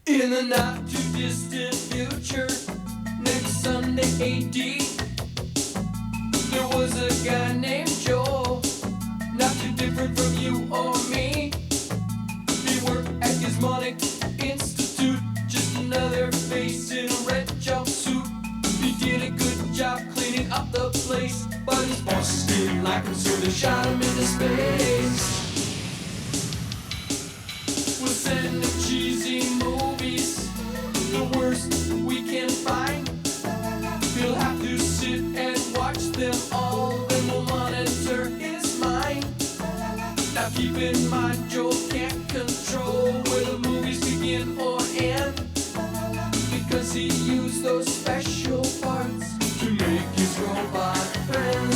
In the not too distant future, next Sunday AD, there was a guy named Joel, not too different from you or me. He worked at Gizmonic Institute, just another face in a red jumpsuit. He did a good job cleaning up the place, but his boss didn't like him, so they shot him into space. We'll send him cheesy movies, the worst we can find. He'll have to sit and watch them all, then we'll monitor his mind. Now keep in mind, Joel can't control where the movies begin or end, because he used those special parts to make his robot friends.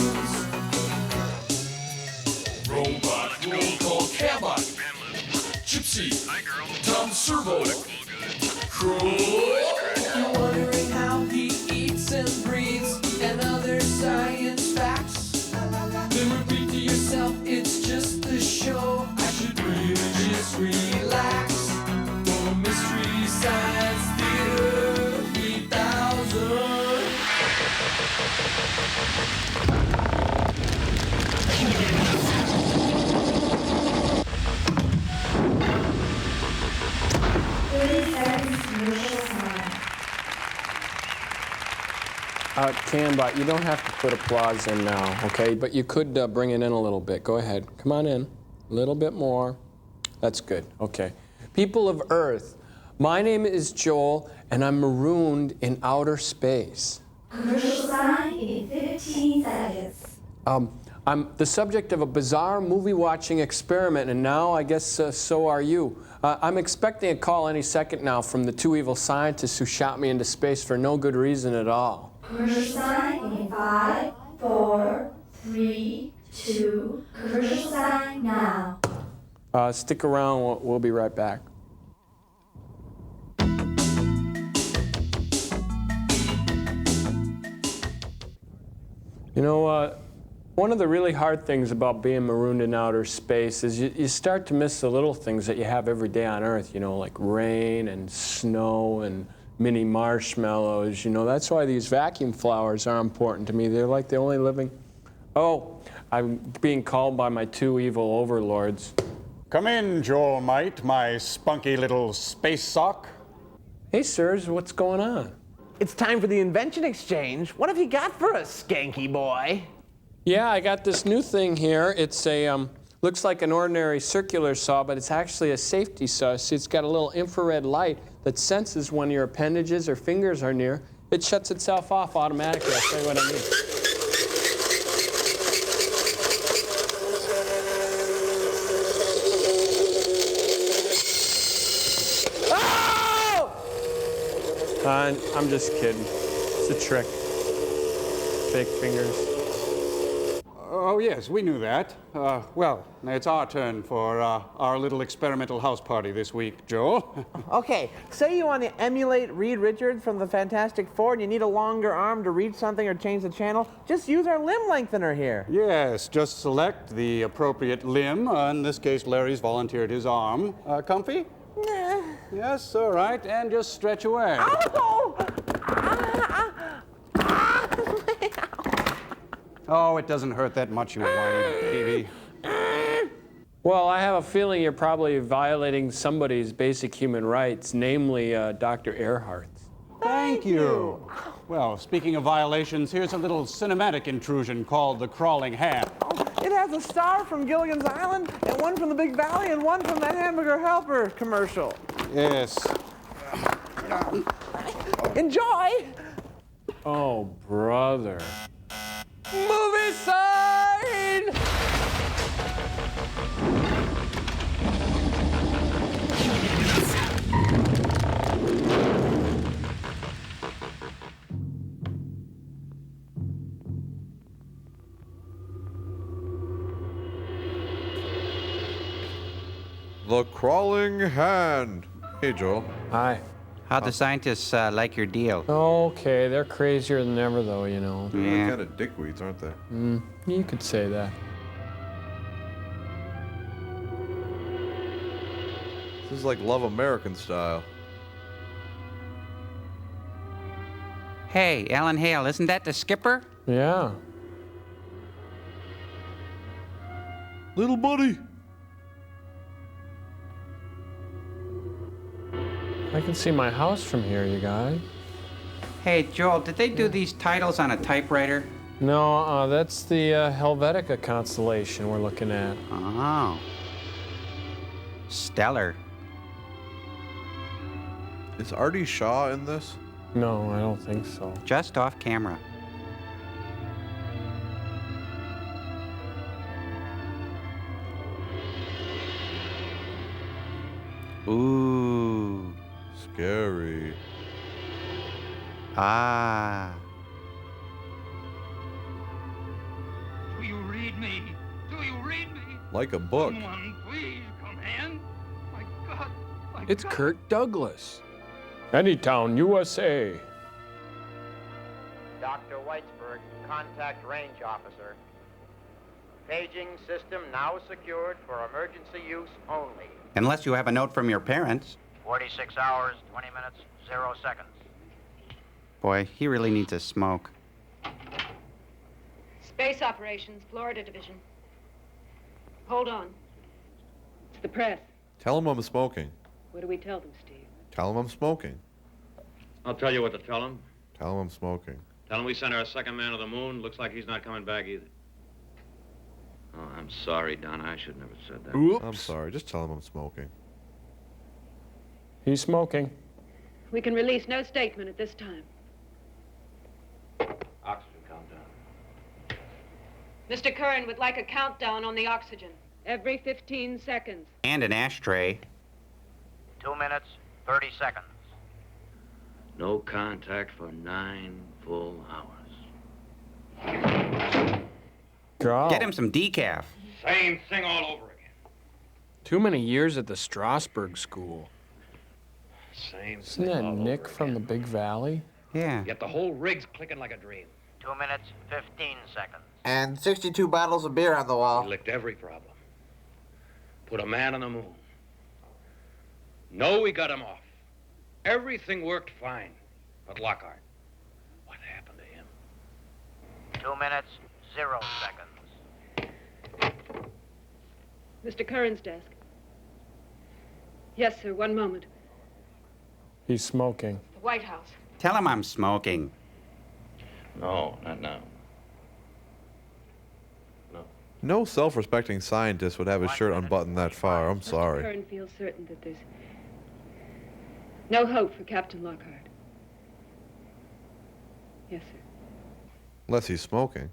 Robot roll call Cabot, Gypsy, Tom Servo, Crow. You're wondering how he eats and breathes and other science facts. Then repeat to yourself, it's just a show. I should really just relax. For Mystery Science Theater 3000. Cambot, you don't have to put applause in now, okay? But you could bring it in a little bit. Go ahead. Come on in. A little bit more. That's good. Okay. People of Earth, my name is Joel, and I'm marooned in outer space. Commercial sign in 15 seconds. I'm the subject of a bizarre movie-watching experiment, and now I guess so are you. I'm expecting a call any second now from the two evil scientists who shot me into space for no good reason at all. Commercial sign in 5, 4, 3, 2. Commercial sign now. Stick around. We'll be right back. You know, one of the really hard things about being marooned in outer space is you start to miss the little things that you have every day on Earth, you know, like rain and snow and mini marshmallows. You know, that's why these vacuum flowers are important to me. They're like the only living... Oh, I'm being called by my two evil overlords. Come in, Joel Mite, my spunky little space sock. Hey, sirs, what's going on? It's time for the invention exchange. What have you got for us, skanky boy? Yeah, I got this new thing here. It's a, looks like an ordinary circular saw, but it's actually a safety saw. See, it's got a little infrared light that senses when your appendages or fingers are near. It shuts itself off automatically. I'll show you what I mean. I'm just kidding. It's a trick. Fake fingers. Oh, yes, we knew that. Well, it's our turn for our little experimental house party this week, Joel. Okay, say you want to emulate Reed Richards from the Fantastic Four and you need a longer arm to reach something or change the channel, just use our limb lengthener here. Yes, just select the appropriate limb. In this case, Larry's volunteered his arm. Comfy? Nah. Yes, all right, and just stretch away. Ow! Oh, it doesn't hurt that much, you whiny baby. Well, I have a feeling you're probably violating somebody's basic human rights, namely Dr. Earhart's. Thank you. Well, speaking of violations, here's a little cinematic intrusion called The Crawling Hand. It has a star from Gilligan's Island, and one from the Big Valley, and one from that Hamburger Helper commercial. Yes. Enjoy! Oh, brother. Movie sign! The Crawling Hand. Hey, Joel. Hi. How'd the scientists like your deal? Okay, they're crazier than ever, though, you know. They're kind of dickweeds, aren't they? You could say that. This is like Love American style. Hey, Alan Hale, isn't that the skipper? Yeah. Little buddy. I can see my house from here, you guys. Hey, Joel, did they do these titles on a typewriter? No, that's the Helvetica constellation we're looking at. Oh. Stellar. Is Artie Shaw in this? No, I don't think so. Just off camera. Ooh. Scary. Ah. Do you read me? Do you read me? Like a book. Someone, please come in. My God. My It's God. Kirk Douglas. Anytown, USA. Dr. Whitesburg, contact range officer. Paging system now secured for emergency use only. Unless you have a note from your parents. 46 hours, 20 minutes, 0 seconds. Boy, he really needs a smoke. Space Operations, Florida Division. Hold on. It's the press. Tell him I'm smoking. What do we tell them, Steve? Tell him I'm smoking. I'll tell you what to tell him. Tell him I'm smoking. Tell him we sent our second man to the moon. Looks like he's not coming back either. Oh, I'm sorry, Donna. I should never have said that. Oops. I'm sorry. Just tell him I'm smoking. He's smoking. We can release no statement at this time. Oxygen countdown. Mr. Curran would like a countdown on the oxygen. Every 15 seconds. And an ashtray. 2 minutes, 30 seconds. No contact for 9 full hours. God. Get him some decaf. Same thing all over again. Too many years at the Strasbourg School. Same Isn't thing that all Nick over from the again. Big Valley? Yeah. Yet the whole rig's clicking like a dream. 2 minutes, 15 seconds. And 62 bottles of beer on the We wall. licked every problem. Put a man on the moon. No, we got him off. Everything worked fine. But Lockhart, what happened to him? 2 minutes, 0 seconds. Mr. Curran's desk. Yes, sir. One moment. He's smoking. The White House. Tell him I'm smoking. No, not now. No self-respecting scientist would have his shirt unbuttoned that far. I'm Mr. sorry. Curran feels certain that there's no hope for Captain Lockhart. Yes, sir. Unless he's smoking.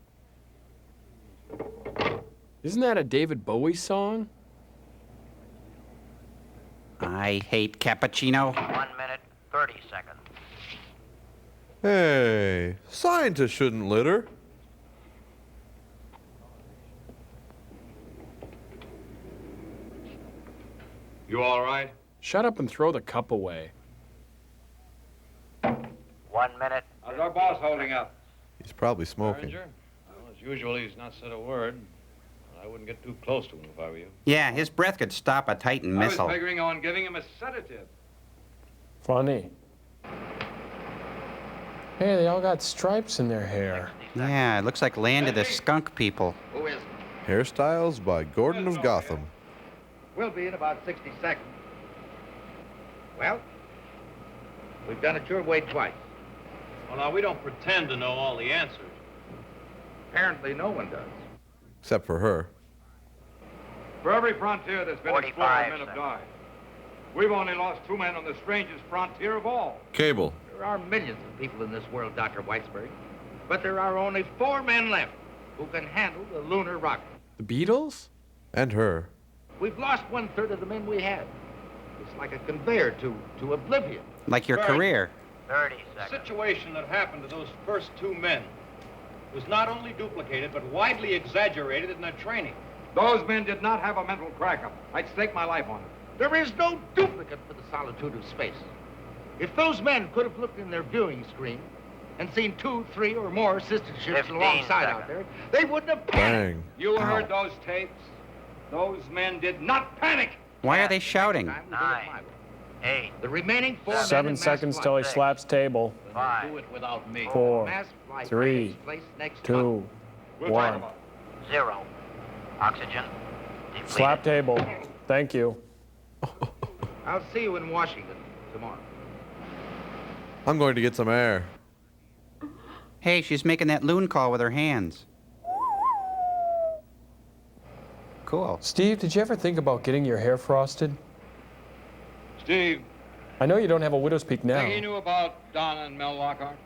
Isn't that a David Bowie song? I hate cappuccino. 1 minute, 30 seconds. Hey, scientists shouldn't litter. You all right? Shut up and throw the cup away. 1 minute. How's our boss holding up? He's probably smoking. Well, as usual, he's not said a word. I wouldn't get too close to him if I were you. Yeah, his breath could stop a Titan missile. figuring on giving him a sedative. Funny. Hey, they all got stripes in their hair. Yeah, it looks like Land of the Skunk People. Who is? Hairstyles by Gordon of Gotham. We'll be in about 60 seconds. Well, we've done it your way twice. Well, now, we don't pretend to know all the answers. Apparently no one does. Except for her. For every frontier that's been 45 explored, men have seconds. died. We've only lost 2 men on the strangest frontier of all. Cable. There are millions of people in this world, Dr. Whitesburg, but there are only 4 men left who can handle the lunar rocket. The Beatles? And her. We've lost 1/3 of the men we had. It's like a conveyor to oblivion. Like your Right. career. 30 The seconds. situation that happened to those first 2 men was not only duplicated, but widely exaggerated in their training. Those men did not have a mental crack-up. I'd stake my life on it. There is no duplicate for the solitude of space. If those men could have looked in their viewing screen and seen 2, 3, or more sister ships 15 alongside out seconds. there, they wouldn't have panicked. Bang. You Ow. heard those tapes? Those men did not panic. Why are they shouting? Time we'll do it 9, my way. 8. The remaining 4 men 7 in mass seconds flight. till he slaps table. 5. Do it without me. 4, Mass flight 3, takes place next 2, month. 1. 0. Oxygen depleted. Slap table. Thank you. I'll see you in Washington tomorrow. I'm going to get some air. Hey, she's making that loon call with her hands. Cool. Steve, did you ever think about getting your hair frosted? Steve, I know you don't have a widow's peak now. think he knew about Donna and Mel Lockhart?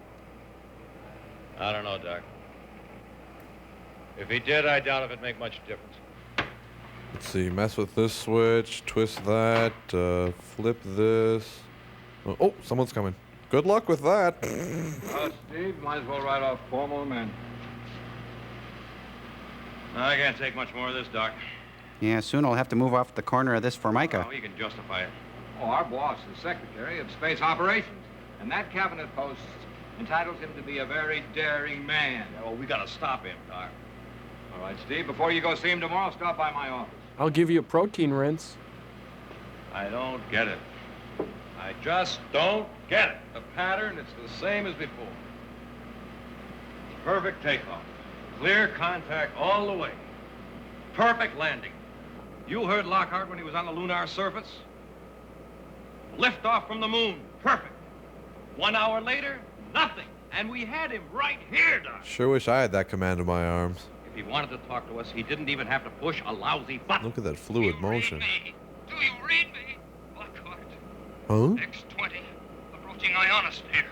I don't know, Doc. If he did, I doubt if it'd make much difference. Let's see, mess with this switch, twist that, flip this. Oh, someone's coming. Good luck with that. Steve, might as well write off 4 more men. I can't take much more of this, Doc. Yeah, soon I'll have to move off the corner of this Formica. Oh, you can justify it. Oh, our boss is Secretary of Space Operations, and that cabinet post entitles him to be a very daring man. Oh, we gotta stop him, Doc. All right, Steve, before you go see him tomorrow, stop by my office. I'll give you a protein rinse. I don't get it. I just don't get it. The pattern, it's the same as before. Perfect takeoff. Clear contact all the way. Perfect landing. You heard Lockhart when he was on the lunar surface? Lift off from the moon. Perfect. 1 hour later, nothing. And we had him right here, Doc. Sure wish I had that command of my arms. If he wanted to talk to us, he didn't even have to push a lousy button. Look at that fluid motion. Do you read me? Lockhart. Huh? X-20. Approaching ionosphere.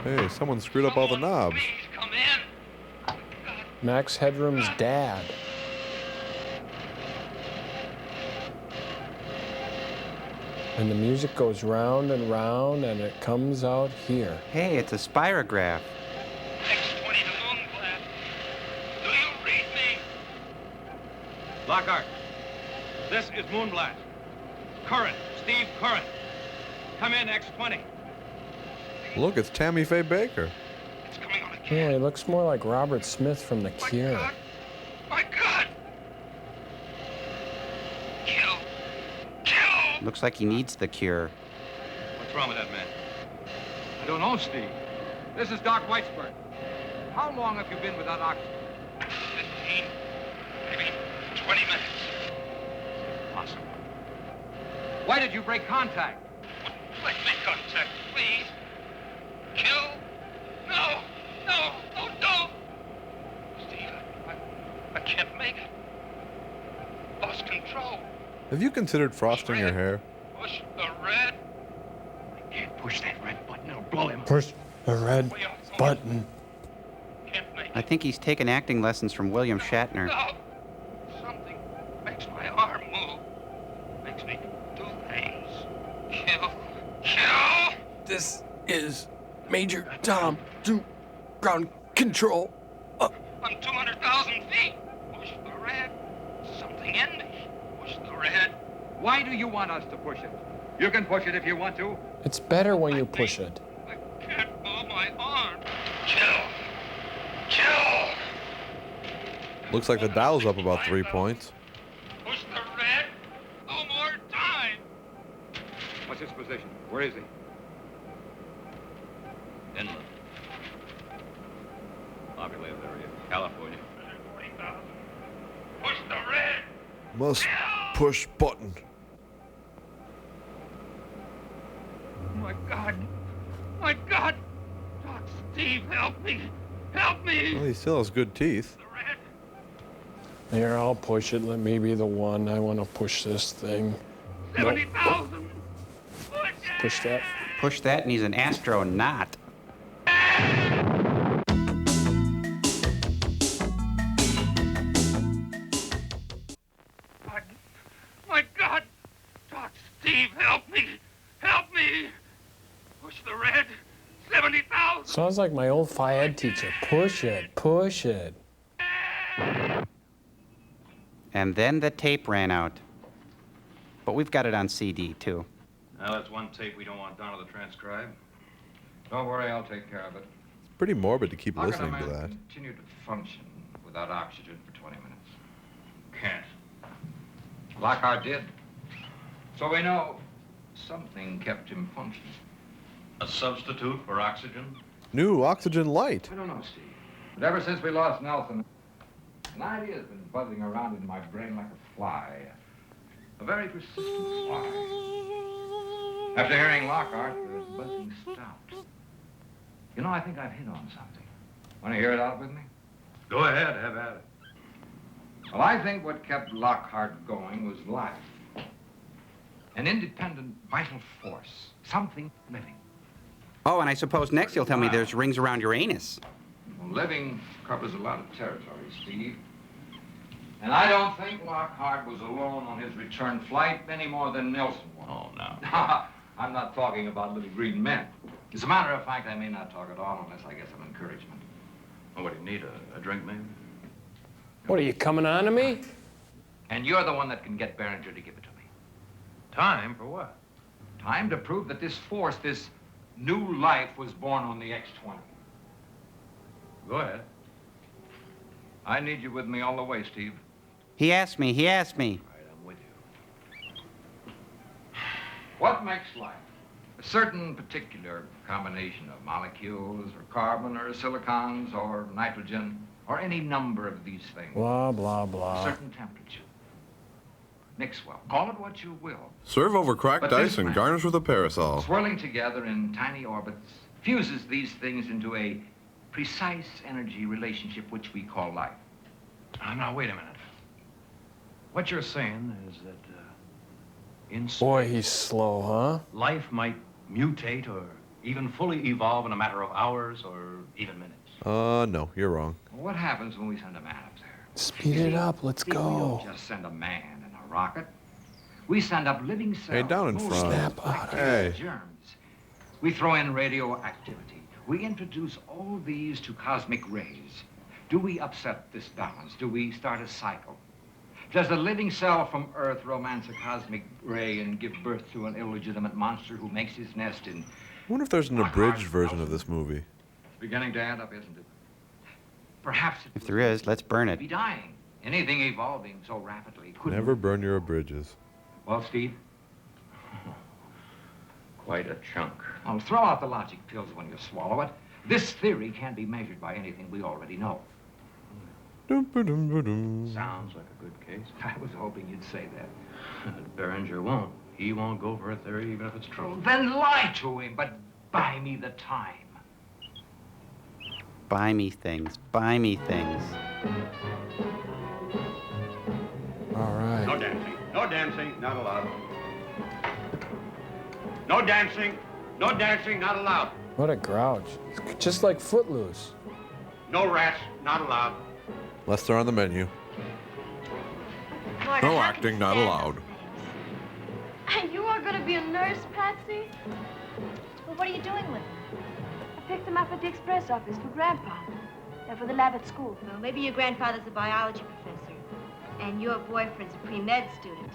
Hey, someone screwed up all the knobs. Please come in. Max Headroom's dad. And the music goes round and round, and it comes out here. Hey, it's a spirograph. X-20 to moon blast. Do you read me? Lockhart, this is Moonblast. Current, Steve Current. Come in, X-20. Look, it's Tammy Faye Baker. It's coming on again. Yeah, he looks more like Robert Smith from The Cure. My God! Kill! Kill! Looks like he needs the cure. What's wrong with that man? I don't know, Steve. This is Doc Whitesburg. How long have you been without oxygen? 15, maybe 20 minutes. Possible. Why did you break contact? Let me contact, please. Kill? No! No! Oh, don't! Steve, I can't make it. Lost control. Have you considered frosting your hair? Push the red. I can't push that red button. It'll blow him. Push the red button. Can't make I think he's taken acting lessons from William Shatner. No! Something makes my arm move. Makes me do things. Kill. Kill! This is Major Tom to ground control. I'm 200,000 feet. Push the red. Something in me. Push the red. Why do you want us to push it? You can push it if you want to. It's better when you push it. I can't move my arm. Kill. Kill. Looks like the dial's up about 3 points. Push the red. No more time. What's his position? Where is he? Inland. Populated area. California. 40,000. Push the red. Must push button. My God. My God. Doc Steve, help me. Help me. Well, he still has good teeth. The red. Here, I'll push it. Let me be the one. I want to push this thing. 70,000. Push it. Push that. Push that and he's an astronaut. My God. Doc Steve, help me. Help me. Push the red. 70,000. Sounds like my old Phi Ed teacher. Push it. Push it. And then the tape ran out. But we've got it on CD, too. Now, that's one tape we don't want Donna to transcribe. Don't worry, I'll take care of it. Pretty morbid to keep How can a listening man to that. continue to function without oxygen for 20 minutes? Lockhart did. So we know something kept him functioning. A substitute for oxygen? New oxygen light. I don't know, Steve. But ever since we lost Nelson, an idea's been buzzing around in my brain like a fly. A very persistent fly. After hearing Lockhart, the buzzing stopped. You know, I think I've hit on something. Want to hear it out with me? Go ahead, have at it. Well, I think what kept Lockhart going was life. An independent, vital force. Something living. Oh, and I suppose next you'll tell me there's rings around your anus. Well, living covers a lot of territory, Steve. And I don't think Lockhart was alone on his return flight any more than Nelson was. Oh, no. I'm not talking about little green men. As a matter of fact, I may not talk at all unless I get some encouragement. Oh, what do you need, a drink, maybe? What, are you coming on to me? And you're the one that can get Behringer to give it to me. Time for what? Time to prove that this force, this new life, was born on the X-20. Go ahead. I need you with me all the way, Steve. He asked me. All right, I'm with you. What makes life? A certain particular combination of molecules, or carbon, or silicons, or nitrogen, or any number of these things. Blah, blah, A blah. certain temperature. Mix well. Call it what you will. Serve over cracked But ice this and man, garnish with a parasol. swirling together in tiny orbits, fuses these things into a precise energy relationship which we call life. Now, wait a minute. What you're saying is that, in space, Boy, he's slow, huh? life might mutate or even fully evolve in a matter of hours or even minutes. No, you're wrong. What happens when we send a man up there? Speed it up, let's We go. don't just send a man in a rocket. We send up living cells. Hey, down in mold front. cells, Snap out of bacteria, Hey. germs. We throw in radioactivity. We introduce all these to cosmic rays. Do we upset this balance? Do we start a cycle? Does a living cell from Earth romance a cosmic ray and give birth to an illegitimate monster who makes his nest in... I wonder if there's an abridged version of this movie. It's beginning to add up, isn't it? Perhaps it If there is, let's burn would be it. dying. Anything evolving so rapidly couldn't... Never burn your abridges. Well, Steve? Quite a chunk. Oh, throw out the logic pills when you swallow it. This theory can't be measured by anything we already know. Dum-ba-dum-ba-dum. Sounds like a good case. I was hoping you'd say that. Behringer won't. He won't go for a theory even if it's true. Then lie to him, but buy me the time. Buy me things. Buy me things. All right. No dancing. No dancing. Not allowed. No dancing. No dancing. Not allowed. What a grouch. It's just like Footloose. No rats. Not allowed. Unless they're on the menu. Marta, No how acting, can not you stand allowed. those things? And you are going to be a nurse, Patsy? Well, what are you doing with them? I picked them up at the express office for Grandpa. They're for the lab at school. Well, maybe your grandfather's a biology professor, and your boyfriend's a pre-med student.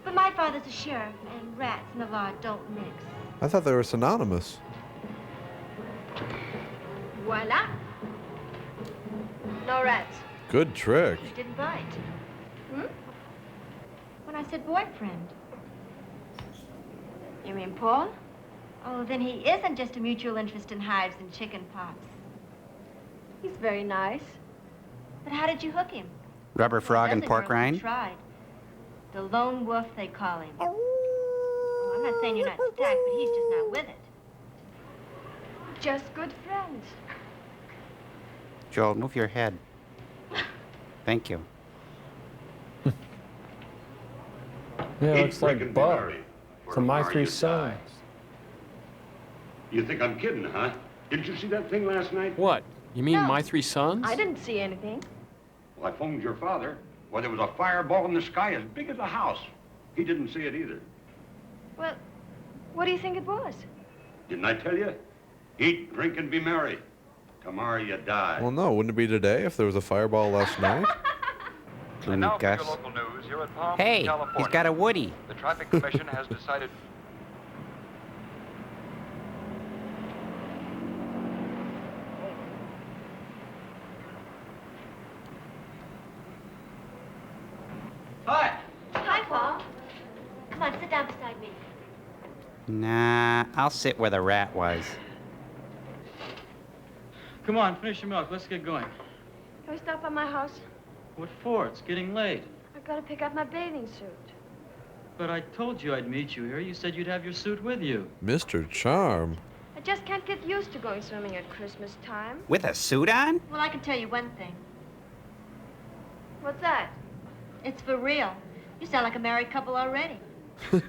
But my father's a sheriff, and rats and the law don't mix. I thought they were synonymous. Voila. No rats. Good trick. You didn't bite. Hmm? When I said boyfriend. You mean Paul? Oh, then he isn't just a mutual interest in hives and chicken pox. He's very nice. But how did you hook him? Rubber frog and Dozen pork girls have rind? Tried. The lone wolf, they call him. Oh, I'm not saying you're not stacked, but he's just not with it. Just good friends. Joel, move your head. Thank you. Yeah, Eat, looks drink, like and be Bud merry, for from My tomorrow Three you die. Sons. You think I'm kidding, huh? Didn't you see that thing last night? What? You mean No. My Three Sons? I didn't see anything. Well, I phoned your father. Well, there was a fireball in the sky as big as a house. He didn't see it either. Well, what do you think it was? Didn't I tell you? Eat, drink, and be merry. Tomorrow you die. Well, no, wouldn't it be today if there was a fireball last night? Gloomy now for your Gus. local news here at Palm Hey, Beach, California. he's got a Woody. The Traffic Commission has decided... Hi. Hi, Come on, sit down beside me. Nah, I'll sit where the rat was. Come on, finish your milk. Let's get going. Can we stop by my house? What for? It's getting late. I've got to pick up my bathing suit. But I told you I'd meet you here. You said you'd have your suit with you. Mr. Charm. I just can't get used to going swimming at Christmas time. With a suit on? Well, I can tell you one thing. What's that? It's for real. You sound like a married couple already. Come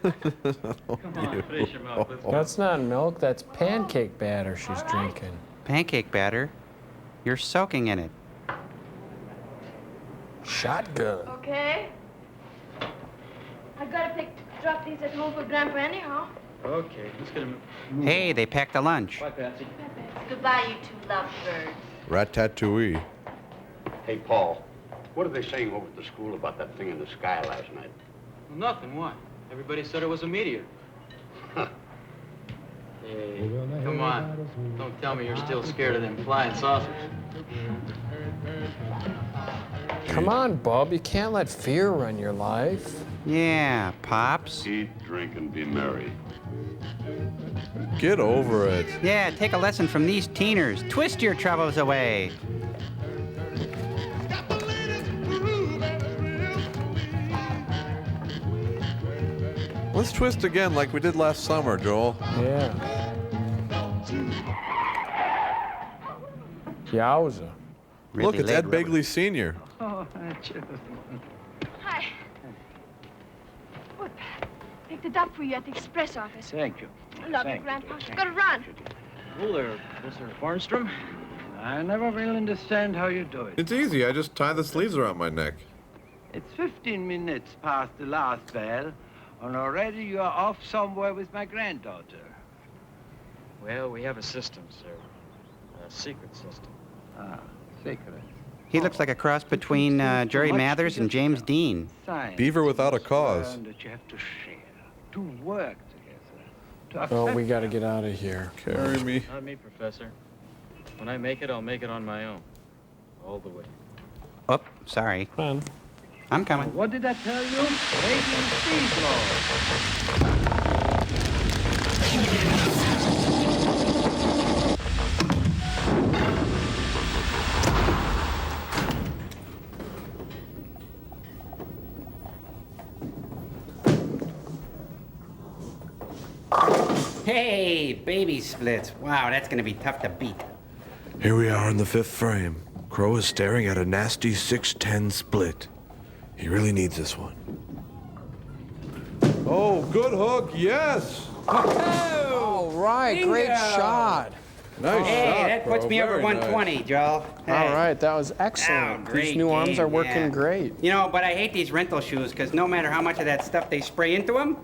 on, finish your milk. Let's go. That's not milk, that's pancake batter she's drinking. Pancake batter? You're soaking in it. Shotgun. Okay. I've got to drop these at home for Grandpa anyhow. Okay, let's get him. Hey, they packed a lunch. Bye, Patsy. Goodbye, you two lovebirds. Rat-tat-too-ee. Hey, Paul, what are they saying over at the school about that thing in the sky last night? Nothing. Why? Everybody said it was a meteor. Hey, come on. Don't tell me you're still scared of them flying saucers. Come on, Bub, you can't let fear run your life. Yeah, Pops. Eat, drink, and be merry. Get over it. Yeah, take a lesson from these teeners. Twist your troubles away. Let's twist again like we did last summer, Joel. Yeah. Yowza. Look, Really it's late, Ed Robert. Begley Sr. Oh, that's you. Hi. Look, picked it up for you at the express office. Thank you. Love Thank you, you, Grandpa. thank Gotta run. Hello there, Mr. Farnstrom. I never will understand how you do it. It's easy. I just tie the sleeves around my neck. It's 15 minutes past the last bell, and already you are off somewhere with my granddaughter. Well, we have a system, sir. A secret system. Ah, secret. He looks like a cross between Jerry Mathers and James Dean. Science Beaver without a is cause. learn that you have to share, to work together, to Oh, we accept gotta get out of here. Carry me. Not me, Professor. When I make it, I'll make it on my own. All the way. Oh, sorry. Come on. I'm coming. What did I tell you? Making speed law. Hey, baby splits. Wow, that's gonna be tough to beat. Here we are in the fifth frame. Crow is staring at a nasty 6-10 split. He really needs this one. Oh, good hook. Yes. All right, great shot. Nice Hey, shot, that puts bro. me over Very 120, nice. Joel. Hey. All right, that was Oh, excellent. great These new arms game, are working yeah. great. You know, but I hate these rental shoes because no matter how much of that stuff they spray into them,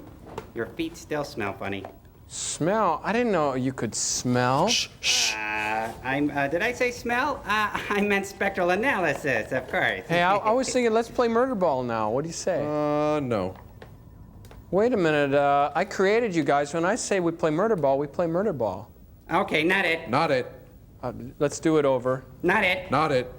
your feet still smell funny. Smell? I didn't know you could smell. Did I say smell? I meant spectral analysis, of course. Hey, I was thinking, let's play murder ball now. What do you say? No. Wait a minute. I created you guys. When I say we play murder ball, we play murder ball. Okay, not it. Not it. Let's do it over. Not it. Not it.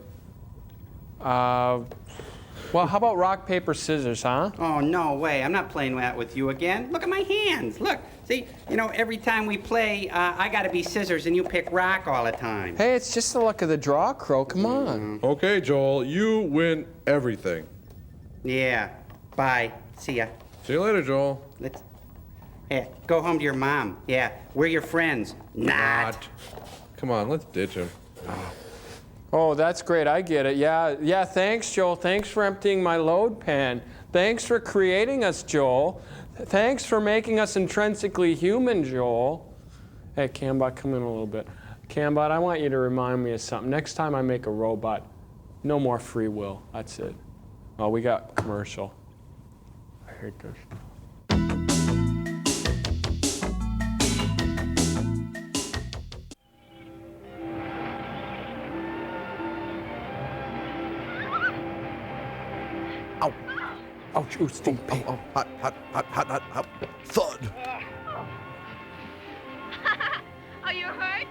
Well, how about rock, paper, scissors, huh? Oh, no way. I'm not playing that with you again. Look at my hands. Look. See, you know, every time we play, I gotta be scissors and you pick rock all the time. Hey, it's just the luck of the draw, Crow. Come on. Okay, Joel, you win everything. Yeah. Bye. See ya. See you later, Joel. Hey, go home to your mom. Yeah. We're your friends. Not. Come on, let's ditch him. Oh, that's great. I get it. Yeah, thanks, Joel. Thanks for emptying my load pan. Thanks for creating us, Joel. Thanks for making us intrinsically human, Joel. Hey, Cambot, come in a little bit. Cambot, I want you to remind me of something. Next time I make a robot, no more free will. That's it. Oh, we got commercial. I hate this. Ow. Ouch, ooh, sting. Oh, hot, hot, hot, hot, hot, hot. Thud. Are you hurt?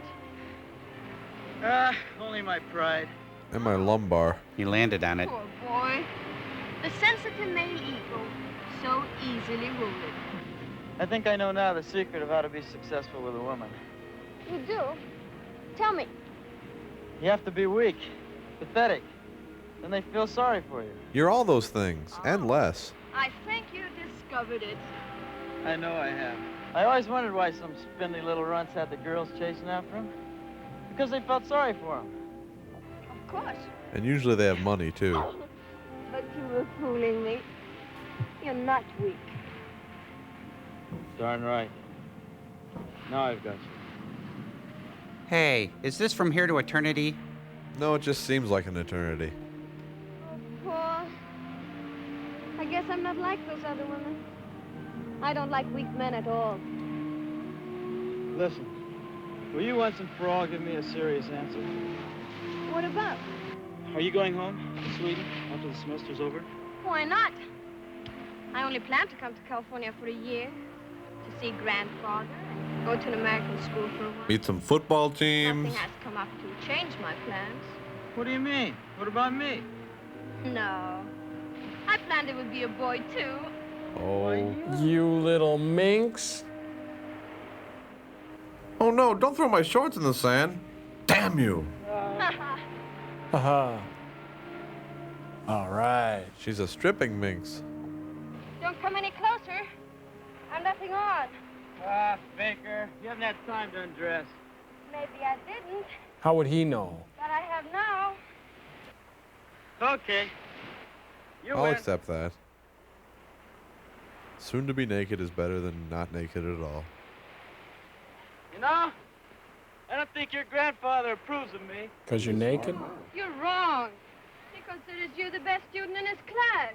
Only my pride. And my lumbar. He landed on it. Poor boy. The sensitive male ego, so easily wounded. I think I know now the secret of how to be successful with a woman. You do? Tell me. You have to be weak, pathetic. Then they feel sorry for you. You're all those things, and less. I think you discovered it. I know I have. I always wondered why some spindly little runts had the girls chasing after them. Because they felt sorry for them. Of course. And usually they have money, too. But you were fooling me. You're not weak. Darn right. Now I've got you. Hey, is this from here to eternity? No, it just seems like an eternity. Paul, I guess I'm not like those other women. I don't like weak men at all. Listen, will you once and for all give me a serious answer? What about? Are you going home to Sweden after the semester's over? Why not? I only plan to come to California for a year to see grandfather and go to an American school for a while. Meet some football teams. Nothing has come up to change my plans. What do you mean? What about me? No. I planned it would be a boy, too. Oh. You little minx. Oh no, don't throw my shorts in the sand. Damn you. Haha. All right. She's a stripping minx. Don't come any closer. I'm nothing on. Ah, Baker, you haven't had time to undress. Maybe I didn't, How would he know? but I have now. Okay. You I'll win. accept that. Soon to be naked is better than not naked at all. You know, I don't think your grandfather approves of me. Because you're naked? You're wrong. He considers you the best student in his class.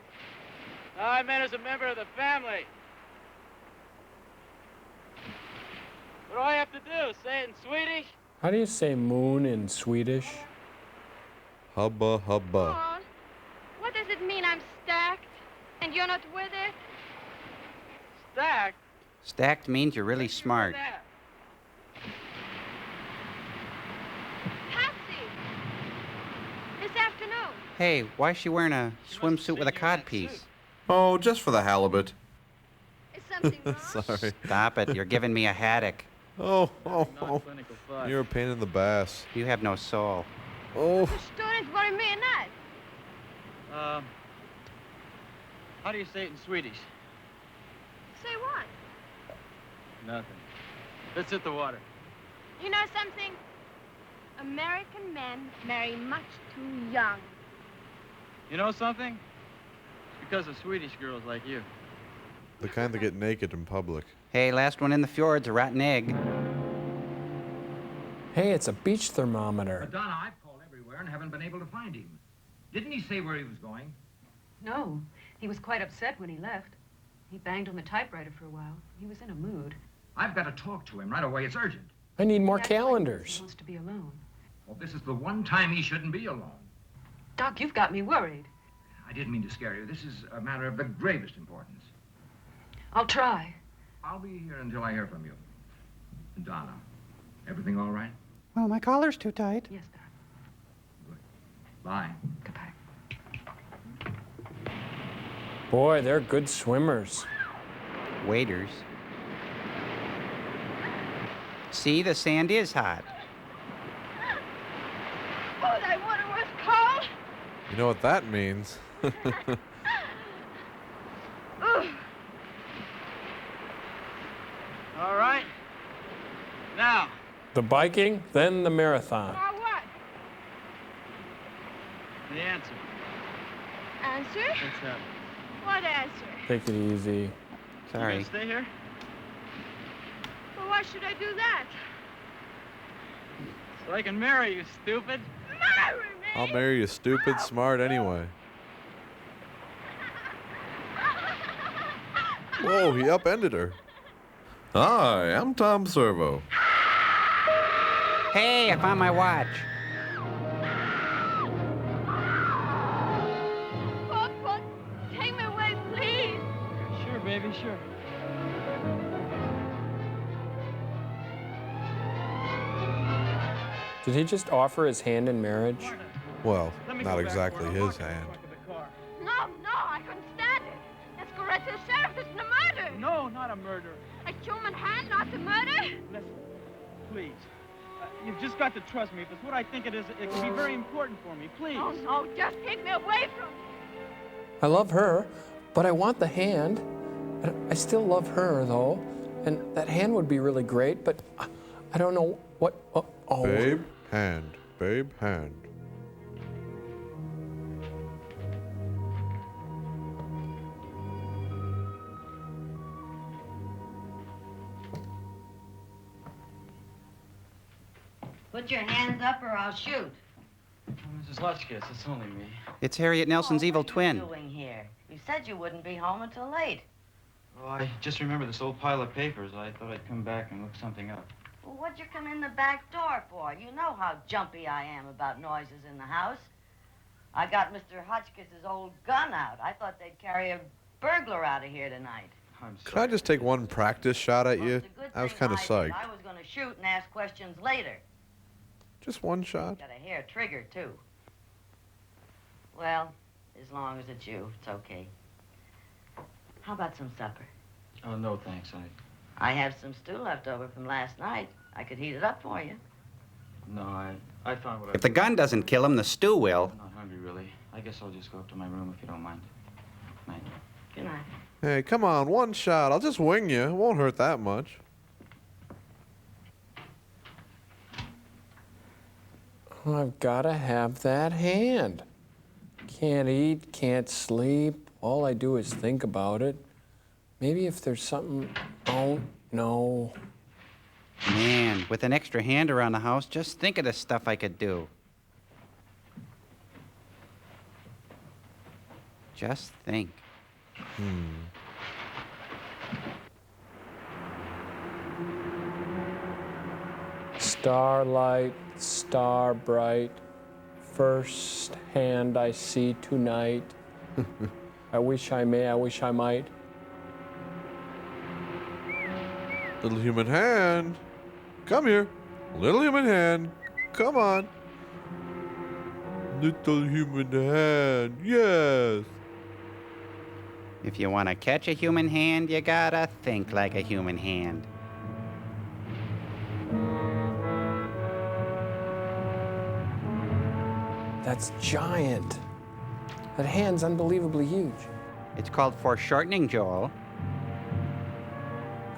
I meant as a member of the family. What do I have to do? Say it in Swedish? How do you say moon in Swedish? Hubba hubba. Paul, what does it mean I'm stacked and you're not with it? Stacked? Stacked means you're really smart. Patsy! This afternoon. Hey, why is she wearing a swimsuit with a codpiece? Oh, just for the halibut. Is something wrong? Sorry. Stop it, you're giving me a headache. Oh. You're a pain in the bass. You have no soul. Oh. Students worry me and that. How do you say it in Swedish? Say what? Nothing. Let's hit the water. You know something? American men marry much too young. You know something? It's because of Swedish girls like you. The kind that get naked in public. Hey, last one in the fjord's a rotten egg. Hey, it's a beach thermometer. Madonna, I've called everywhere and haven't been able to find him. Didn't he say where he was going? No, he was quite upset when he left. He banged on the typewriter for a while. He was in a mood. I've got to talk to him right away. It's urgent. I need more He acts like calendars. He wants to be alone. Well, this is the one time he shouldn't be alone. Doc, you've got me worried. I didn't mean to scare you. This is a matter of the gravest importance. I'll try. I'll be here until I hear from you. Donna, everything all right? Oh, my collar's too tight. Yes, Doc. Bye. Goodbye. Boy, they're good swimmers. Waiters. See, the sand is hot. Oh, that water was cold. You know what that means? All right. Now. The biking, then the marathon. Now what? The answer. Answer? Let's have it. What answer? Take it easy. Sorry. You gonna stay here? Well, why should I do that? So I can marry you, stupid. Marry me! I'll marry you stupid smart anyway. Whoa, he upended her. Hi, I'm Tom Servo. Hey, I found my watch. Papa, take me away, please. Sure, baby, sure. Did he just offer his hand in marriage? Well, not exactly his hand. No, I Mr. Sheriff, this is a murder. No, not a murder. A human hand, not a murder. Listen, please. You've just got to trust me. If it's what I think it is, it can be very important for me. Please. Oh, no, just take me away from him. I love her, but I want the hand. I still love her, though. And that hand would be really great, but I don't know what... Oh. Babe, hand. Babe, hand. Put your hands up or I'll shoot. Mrs. Hotchkiss, it's only me. It's Harriet Nelson's evil twin. What are you doing here? You said you wouldn't be home until late. Oh, I just remember this old pile of papers. I thought I'd come back and look something up. Well, what'd you come in the back door for? You know how jumpy I am about noises in the house. I got Mr. Hotchkiss's old gun out. I thought they'd carry a burglar out of here tonight. Could I just take one practice shot at you? I was kind of psyched. I was going to shoot and ask questions later. Just one shot? Got a hair trigger, too. Well, as long as it's you, it's okay. How about some supper? Oh, no, thanks. I have some stew left over from last night. I could heat it up for you. No, I found what If the gun doesn't kill him, the stew will. I'm not hungry, really. I guess I'll just go up to my room if you don't mind. Night. Good night. Hey, come on, one shot. I'll just wing you. It won't hurt that much. I've got to have that hand. Can't eat, can't sleep. All I do is think about it. Maybe if there's something... Oh, no. Man, with an extra hand around the house, just think of the stuff I could do. Just think. Starlight, star bright, first hand I see tonight. I wish I may, I wish I might. Little human hand. Come here. Little human hand. Come on. Little human hand. Yes. If you want to catch a human hand, you gotta think like a human hand. That's giant. That hand's unbelievably huge. It's called foreshortening, Joel.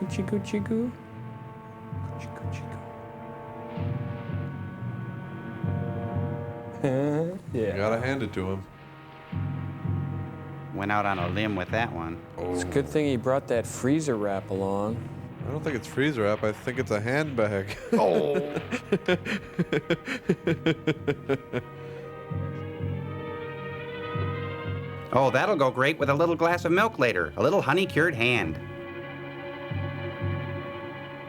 Goochie goochie goo. Goochie goochie goo. Yeah. You gotta hand it to him. Went out on a limb with that one. It's a good thing he brought that freezer wrap along. I don't think it's freezer wrap. I think it's a handbag. Oh. Oh, that'll go great with a little glass of milk later. A little honey-cured hand.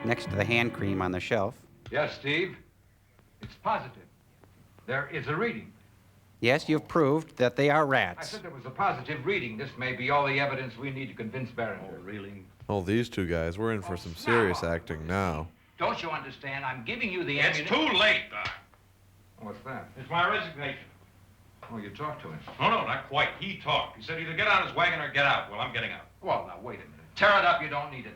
Next to the hand cream on the shelf. Yes, Steve. It's positive. There is a reading. Yes, you've proved that they are I rats. said there was a positive reading. This may be all the evidence we need to convince Barringer. Oh, really? Oh, these two guys, we're in for some serious acting now. Don't you understand? I'm giving you the It's too late, Doc. What's that? It's my resignation. Oh, you talked to him. No, not quite. He talked. He said either get on his wagon or get out. Well, I'm getting out. Well, now, wait a minute. Tear it up. You don't need it.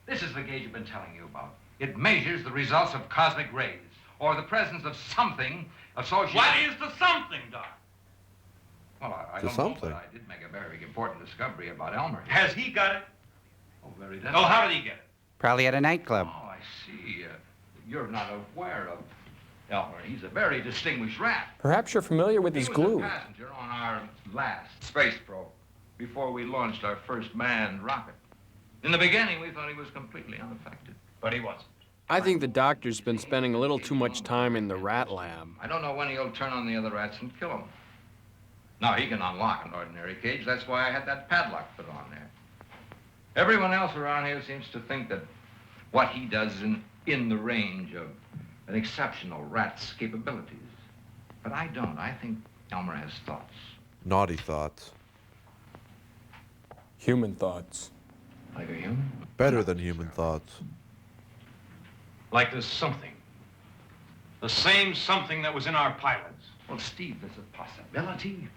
This is the gauge I've been telling you about. It measures the results of cosmic rays, or the presence of something associated... What is the something, Doc? Well, I The don't something. know, but I did make a very important discovery about Elmer. Has he got it? Oh, very definitely. Oh, how did he get it? Probably at a nightclub. Oh, I see. You're not aware of Elmer. He's a very distinguished rat. Perhaps you're familiar with his He glue. was a passenger on our last space probe before we launched our first manned rocket. In the beginning, we thought he was completely unaffected. But he wasn't. I think the doctor's been spending a little too much time in the rat lab. I don't know when he'll turn on the other rats and kill them. Now, he can unlock an ordinary cage. That's why I had that padlock put on there. Everyone else around here seems to think that what he does is in the range of an exceptional rat's capabilities. But I don't. I think Elmer has thoughts. Naughty thoughts. Human thoughts. Like a human? Better than human thoughts. Like there's something. The same something that was in our pilots. Well, Steve, there's a possibility.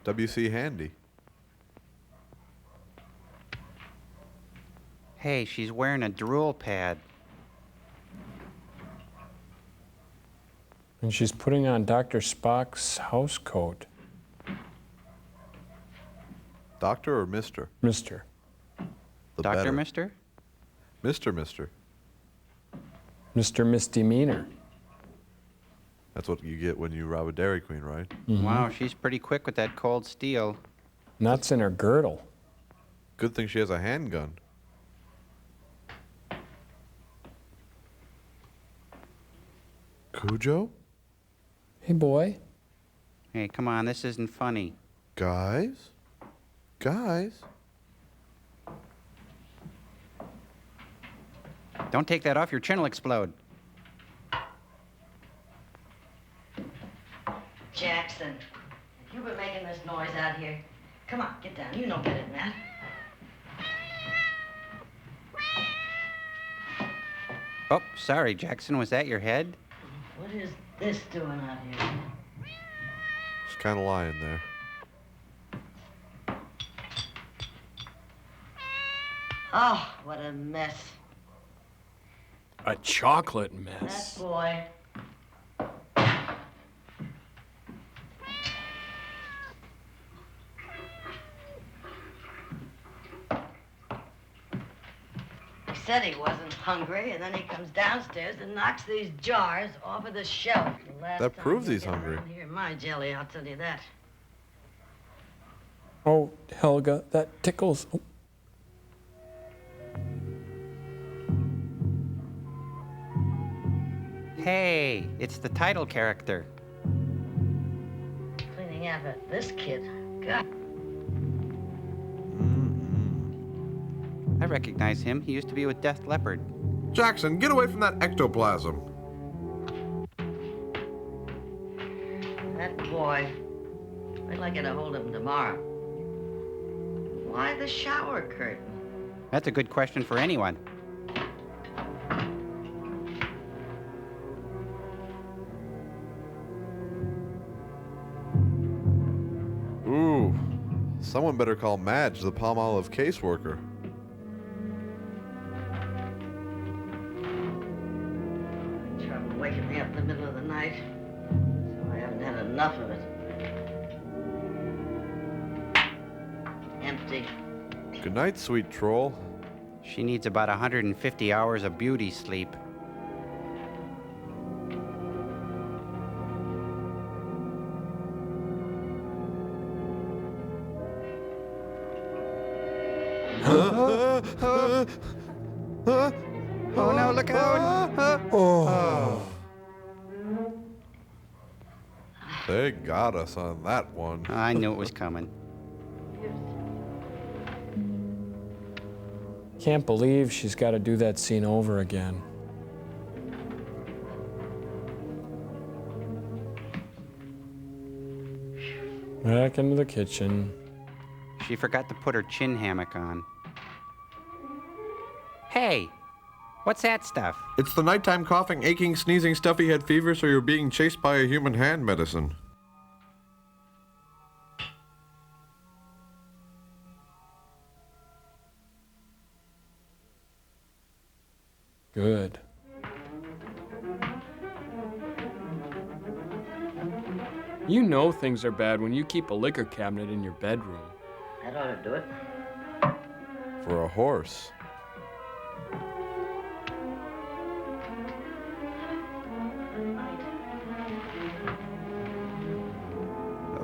W.C. Handy. Hey, she's wearing a drool pad. And she's putting on Dr. Spock's house coat. Doctor or Mr.? Mr. The Dr. better. Mister? Mr. Mr. Misdemeanor. That's what you get when you rob a Dairy Queen, right? Mhm. Wow, she's pretty quick with that cold steel. Nuts in her girdle. Good thing she has a handgun. Cujo? Hey, boy. Hey, come on, this isn't funny. Guys? Guys? Don't take that off, your chin will explode. Jackson, if you've been making this noise out here, come on, get down. You know better than that. Oh, sorry, Jackson, was that your head? What is this doing out here? She's kind of lying there. Oh, what a mess. A chocolate That mess. boy. He said he wasn't hungry, and then he comes downstairs and knocks these jars off of the shelf. The last That time proves he he's get hungry. around here, my jelly, I'll tell you that. Oh, Helga, that tickles. Oh. Hey, it's the title character. Cleaning after this kid. God. I recognize him. He used to be with Death Leopard. Jackson, get away from that ectoplasm. That boy. Wait till I get a hold of him tomorrow. Why the shower curtain? That's a good question for anyone. Ooh. Someone better call Madge, the Palmolive caseworker. Trouble waking me up in the middle of the night. So I haven't had enough of it. Empty. Good night, sweet troll. She needs about 150 hours of beauty sleep. Oh no, look out! Oh. They got us on that one. I knew it was coming. Can't believe she's got to do that scene over again. Back into the kitchen. She forgot to put her chin hammock on. Hey, what's that stuff? It's the nighttime coughing, aching, sneezing, stuffy head fever, so you're being chased by a human hand medicine. Good. You know things are bad when you keep a liquor cabinet in your bedroom. That ought to do it. For a horse.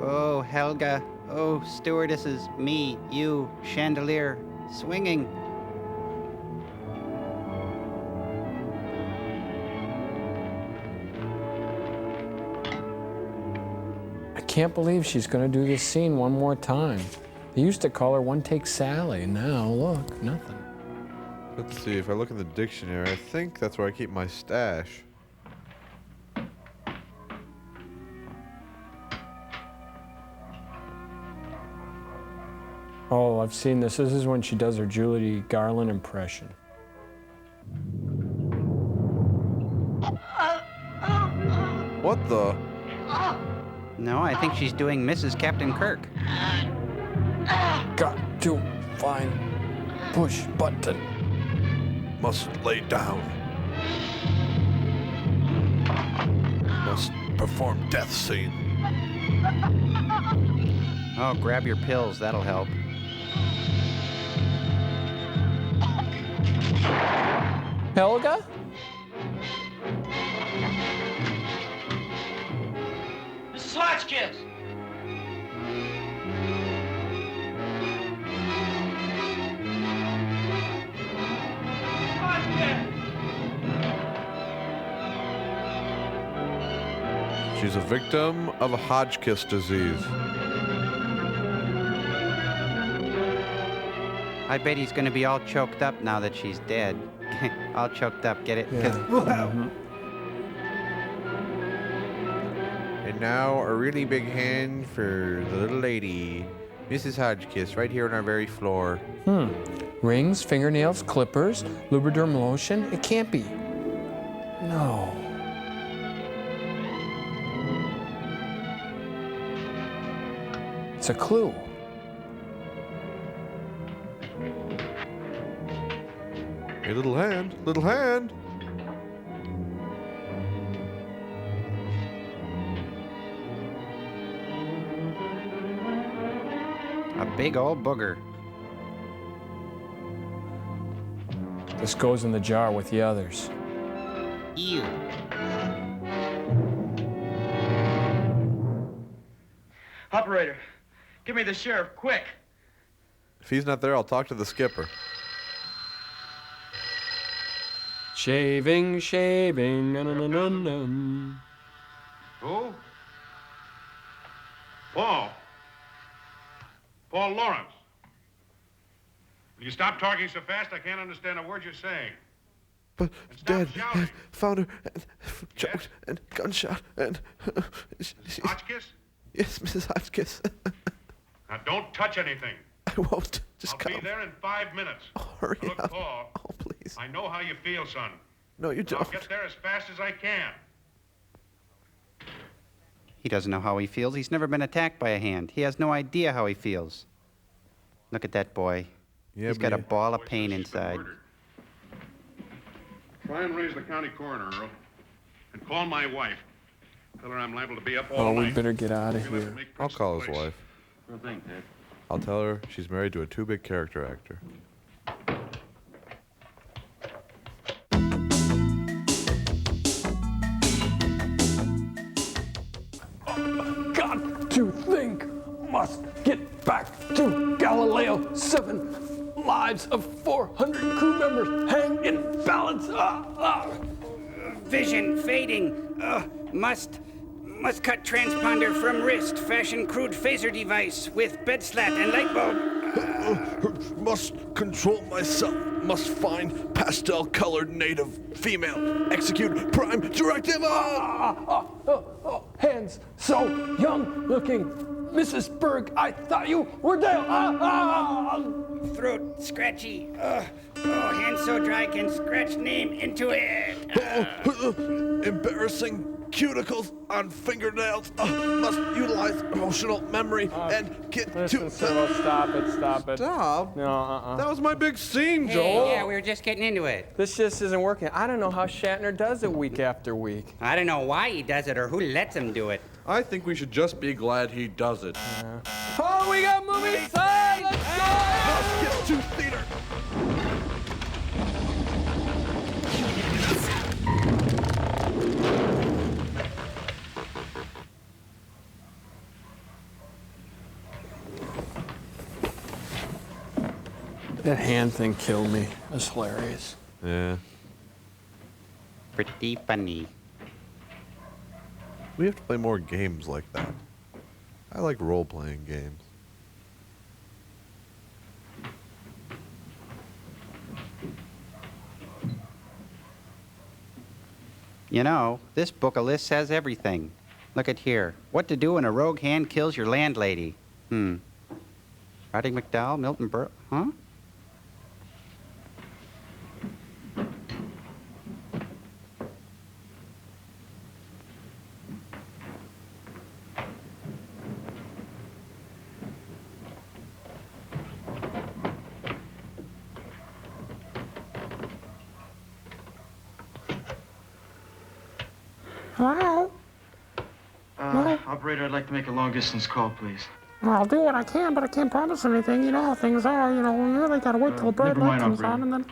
Oh, Helga. Oh, stewardesses, me, you, chandelier, swinging. I can't believe she's going to do this scene one more time. They used to call her One Take Sally, and now, look, nothing. Let's see, if I look in the dictionary, I think that's where I keep my stash. Oh, I've seen this. This is when she does her Judy Garland impression. What the? No, I think she's doing Mrs. Captain Kirk. Got to find push button. Must lay down. Must perform death scene. Oh, grab your pills. That'll help. Helga? Mrs. Hotchkiss! She's a victim of a Hodgkiss disease. I bet he's gonna be all choked up now that she's dead. All choked up, get it? Yeah. And now a really big hand for the little lady, Mrs. Hodgkiss, right here on our very floor. Rings, fingernails, clippers, Lubriderm lotion. It can't be. No. It's a clue. Hey, little hand, little hand. A big old booger. This goes in the jar with the others. Ew. Operator, give me the sheriff, quick. If he's not there, I'll talk to the skipper. Shaving, shaving, na-na-na-na-na. Who? Paul. Paul Lawrence. Will you stop talking so fast? I can't understand a word you're saying. But stop Dad, shouting. found her and choked and gunshot and. Mrs. Hotchkiss? Yes, Mrs. Hotchkiss. Now don't touch anything. I won't. Just I'll come. be there in 5 minutes. Hurry Look, up. Paul. Oh, please. I know how you feel, son. No, you I'll don't. get there as fast as I can. He doesn't know how he feels. He's never been attacked by a hand. He has no idea how he feels. Look at that boy. Yeah, He's got a but ball of pain inside. Try and raise the county coroner, Earl. And call my wife. Tell her I'm liable to be up all Oh, night. we better get out of We'll have here. to make I'll Prince's call his place. wife. Sure thing, Ted. I'll tell her she's married to a too big character actor. Got to think. Must get back to Galileo. 7 lives of 400 crew members hang in balance. Vision fading. Must cut transponder from wrist. Fashion crude phaser device with bed slat and light bulb. Must control myself. Must find pastel-colored native female. Execute prime directive. Hands so young looking. Mrs. Berg, I thought you were dead. Throat scratchy. Hand so dry can scratch name into it. Embarrassing cuticles on fingernails. Must utilize emotional memory and get Listen, to. Cyril, stop it, stop it. Stop? No, That was my big scene, Hey, Joel. yeah, we were just getting into it. This just isn't working. I don't know how Shatner does it week after week. I don't know why he does it or who lets him do it. I think we should just be glad he does it. Oh, we got movie time! Let's go! Must get to theater. That hand thing killed me. That's hilarious. Yeah. Pretty funny. We have to play more games like that. I like role-playing games. You know, this book of lists has everything. Look at here. What to do when a rogue hand kills your landlady. Roddy McDowell, Milton Berle, huh? Hello? Operator, I'd like to make a long-distance call, please. I'll do what I can, but I can't promise anything. You know how things are. You know, we really gotta wait till the bright never light mind, comes operator. on and then...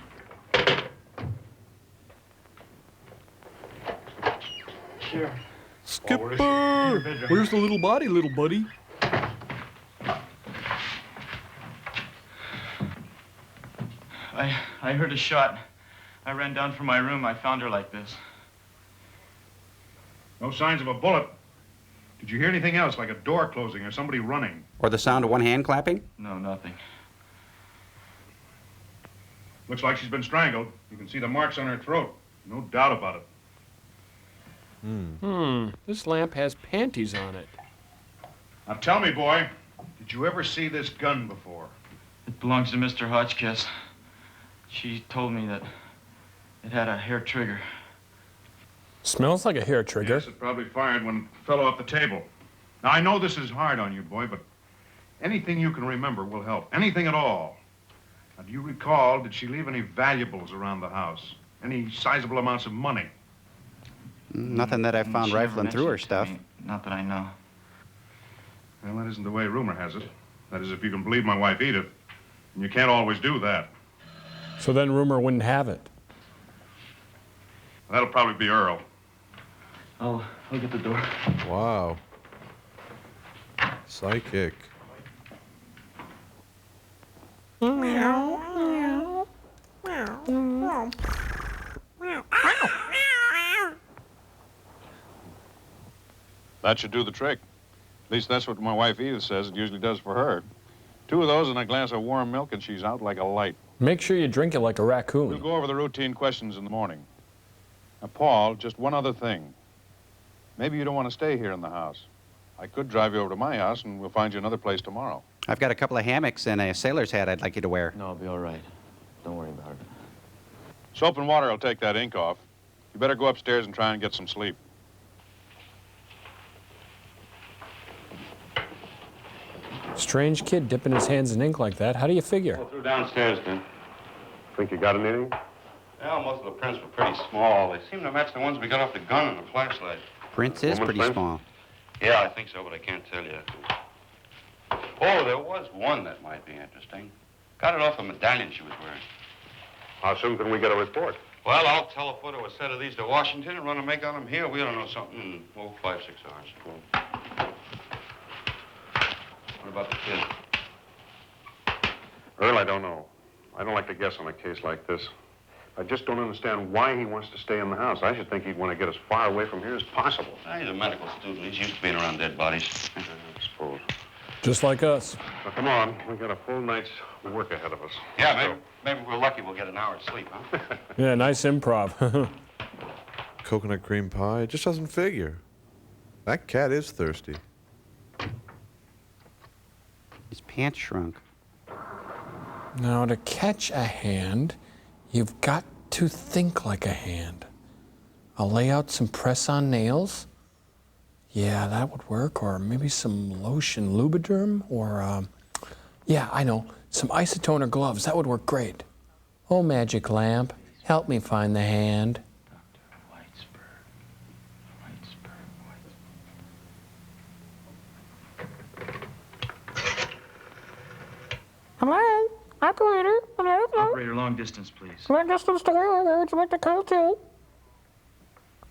Sure. Skipper! Where's the little body, little buddy? I heard a shot. I ran down from my room. I found her like this. No signs of a bullet. Did you hear anything else, like a door closing or somebody running? Or the sound of one hand clapping? No, nothing. Looks like she's been strangled. You can see the marks on her throat. No doubt about it. This lamp has panties on it. Now tell me, boy, did you ever see this gun before? It belongs to Mr. Hotchkiss. She told me that it had a hair trigger. Smells like a hair trigger. Yes, it probably fired when it fell off the table. Now, I know this is hard on you, boy, but anything you can remember will help. Anything at all. Now, do you recall, did she leave any valuables around the house? Any sizable amounts of money? Nothing that I found She never rifling through her mentioned it to stuff. me. Not that I know. Well, that isn't the way rumor has it. That is, if you can believe my wife Edith. And you can't always do that. So then rumor wouldn't have it. That'll probably be Earl. I'll get the door. Wow. Psychic. That should do the trick. At least that's what my wife Edith says it usually does for her. 2 of those and a glass of warm milk and she's out like a light. Make sure you drink it like a raccoon. We'll go over the routine questions in the morning. Now, Paul, just one other thing. Maybe you don't want to stay here in the house. I could drive you over to my house and we'll find you another place tomorrow. I've got a couple of hammocks and a sailor's hat I'd like you to wear. No, I'll be all right. Don't worry about it. Soap and water will take that ink off. You better go upstairs and try and get some sleep. Strange kid dipping his hands in ink like that. How do you figure? Go through downstairs, then. Think you got anything? Well, most of the prints were pretty small. They seem to match the ones we got off the gun and the flashlight. Prince is pretty print? small. Yeah, I think so, but I can't tell you. Oh, there was one that might be interesting. Got it off a medallion she was wearing. How soon can we get a report? Well, I'll telephone a set of these to Washington and run a make on them here. We don't know something in, 5, 6 hours. What about the kid? Earl, I don't know. I don't like to guess on a case like this. I just don't understand why he wants to stay in the house. I should think he'd want to get as far away from here as possible. He's a medical student. He's used to being around dead bodies. I suppose. Just like us. Well, come on. We've got a full night's work ahead of us. Yeah, maybe we're lucky we'll get an hour's sleep, huh? Yeah, nice improv. Coconut cream pie. It just doesn't figure. That cat is thirsty. His pants shrunk. Now, to catch a hand, you've got to think like a hand. I'll lay out some press-on nails. Yeah, that would work. Or maybe some lotion Lubriderm. Or, yeah, I know, some isotoner gloves. That would work great. Oh, magic lamp, help me find the hand. Hello? Operator? Hello? Operator, long distance, please. Long distance to where would you like to call to?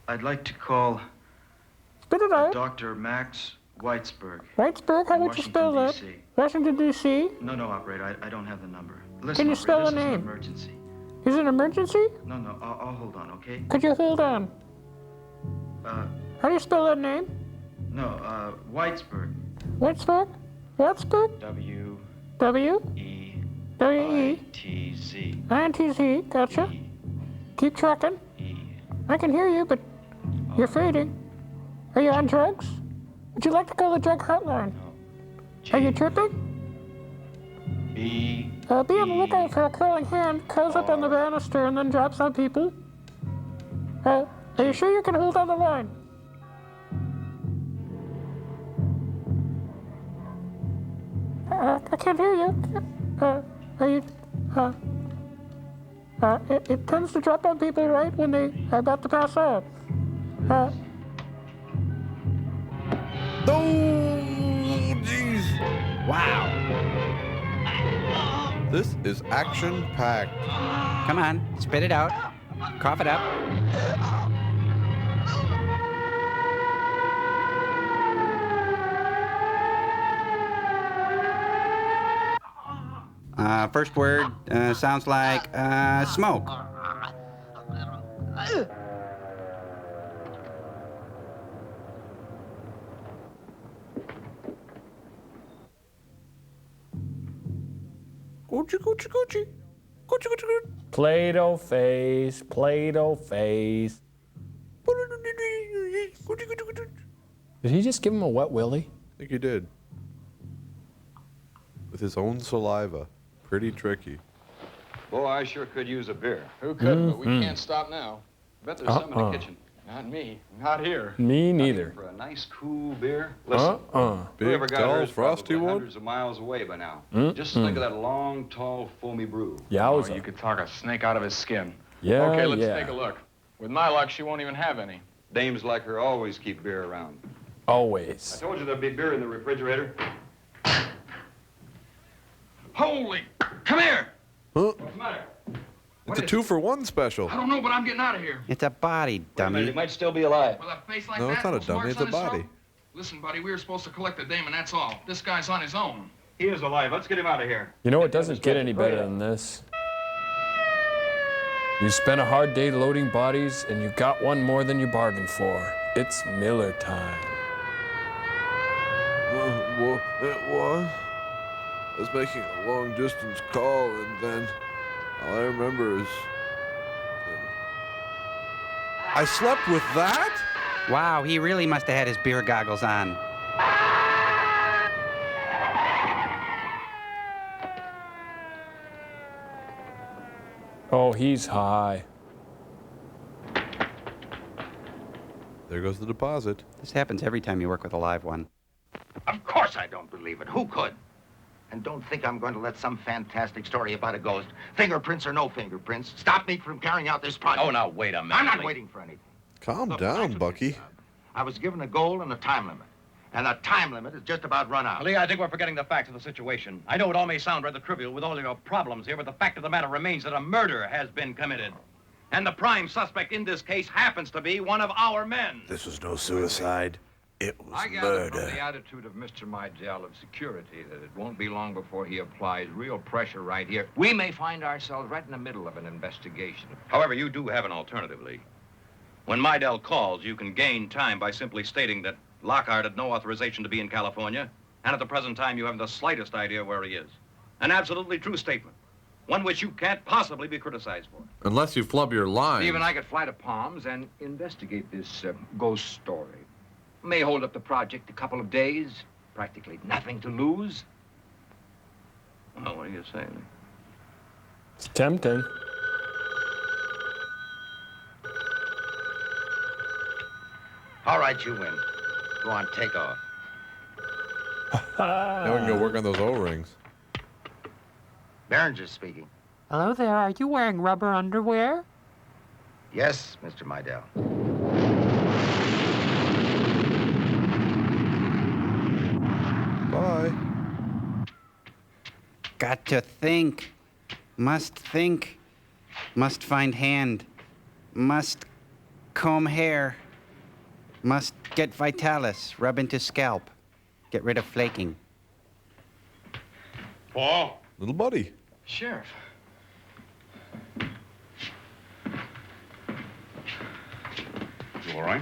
I'd like to call Spit it out. Dr. Max Whitesburg. Whitesburg? How would you spell that? D.C. Washington, D.C.? No, operator, I don't have the number. Can Listen, you spell operator, the this is name? an emergency. Is it an emergency? No, I'll hold on, okay? Could you hold on? How do you spell that name? No, Whitesburg. Whitesburg? Whitesburg? W. W? W-E? T-Z. I-N-T-Z, gotcha. Keep trucking. I can hear you, but you're fading. Are you on drugs? Would you like to call the drug hotline? Are you tripping? B. Be on the lookout for a curling hand, curls up on the banister and then drops on people. Are you sure you can hold on the line? I can't hear you. Are you, it tends to drop on people right when they are about to pass out. Oh, jeez. Wow. This is action-packed. Come on, spit it out. Cough it up. First word sounds like smoke. Gucci, Gucci, Gucci. Gucci, Gucci, Gucci. Play-Doh face, Play-Doh face. Did he just give him a wet willy? I think he did. With his own saliva. Pretty tricky. Boy, I sure could use a beer. Who couldn't, but we can't stop now. Bet there's some in the kitchen. Not me. Not here. Me neither. For a nice, cool beer. Listen, Big, whoever got dull, hers frosty probably one? hundreds of miles away by now. Mm-mm. Just think of that long, tall, foamy brew. Yowza. Oh, you could talk a snake out of his skin. Yeah, Okay, let's yeah. take a look. With my luck, she won't even have any. Dames like her always keep beer around. I Always. told you there'd be beer in the refrigerator. Holy, come here. Huh? What's the matter? It's a 2-for-1 special. I don't know, but I'm getting out of here. It's a body, dummy. He might still be alive. With a face like No, that, it's not a those dummy, marks it's a on his throat? body. Listen, buddy, we were supposed to collect the dame, and that's all. This guy's on his own. He is alive. Let's get him out of here. You know, it doesn't get any better than this. You spent a hard day loading bodies, and you got one more than you bargained for. It's Miller time. It was. I was making a long-distance call, and then all I remember is... I slept with that? Wow, he really must have had his beer goggles on. Oh, he's high. There goes the deposit. This happens every time you work with a live one. Of course I don't believe it. Who could? And don't think I'm going to let some fantastic story about a ghost, fingerprints or no fingerprints, stop me from carrying out this project. Oh, now, wait a minute. I'm not waiting for anything. Calm Look, down, Bucky. I was given a goal and a time limit. And the time limit is just about run out. Lee, I think we're forgetting the facts of the situation. I know it all may sound rather trivial with all your problems here, but the fact of the matter remains that a murder has been committed. And the prime suspect in this case happens to be one of our men. This was no suicide. It was I gather from murder. the attitude of Mr. Mydell of security that it won't be long before he applies real pressure right here. We may find ourselves right in the middle of an investigation. However, you do have an alternative, Lee. When Mydell calls, you can gain time by simply stating that Lockhart had no authorization to be in California, and at the present time you haven't the slightest idea where he is. An absolutely true statement. One which you can't possibly be criticized for. Unless you flub your line. Steve and I could fly to Palms and investigate this ghost story. May hold up the project a couple of days. Practically nothing to lose. Well, what do you say, Lee? It's tempting. All right, you win. Go on, take off. Now we can go work on those O-rings. Behringer's speaking. Hello there, are you wearing rubber underwear? Yes, Mr. Mydell. Bye. Got to think. Must think. Must find hand. Must comb hair. Must get Vitalis. Rub into scalp. Get rid of flaking. Paul? Little buddy. Sheriff. You all right?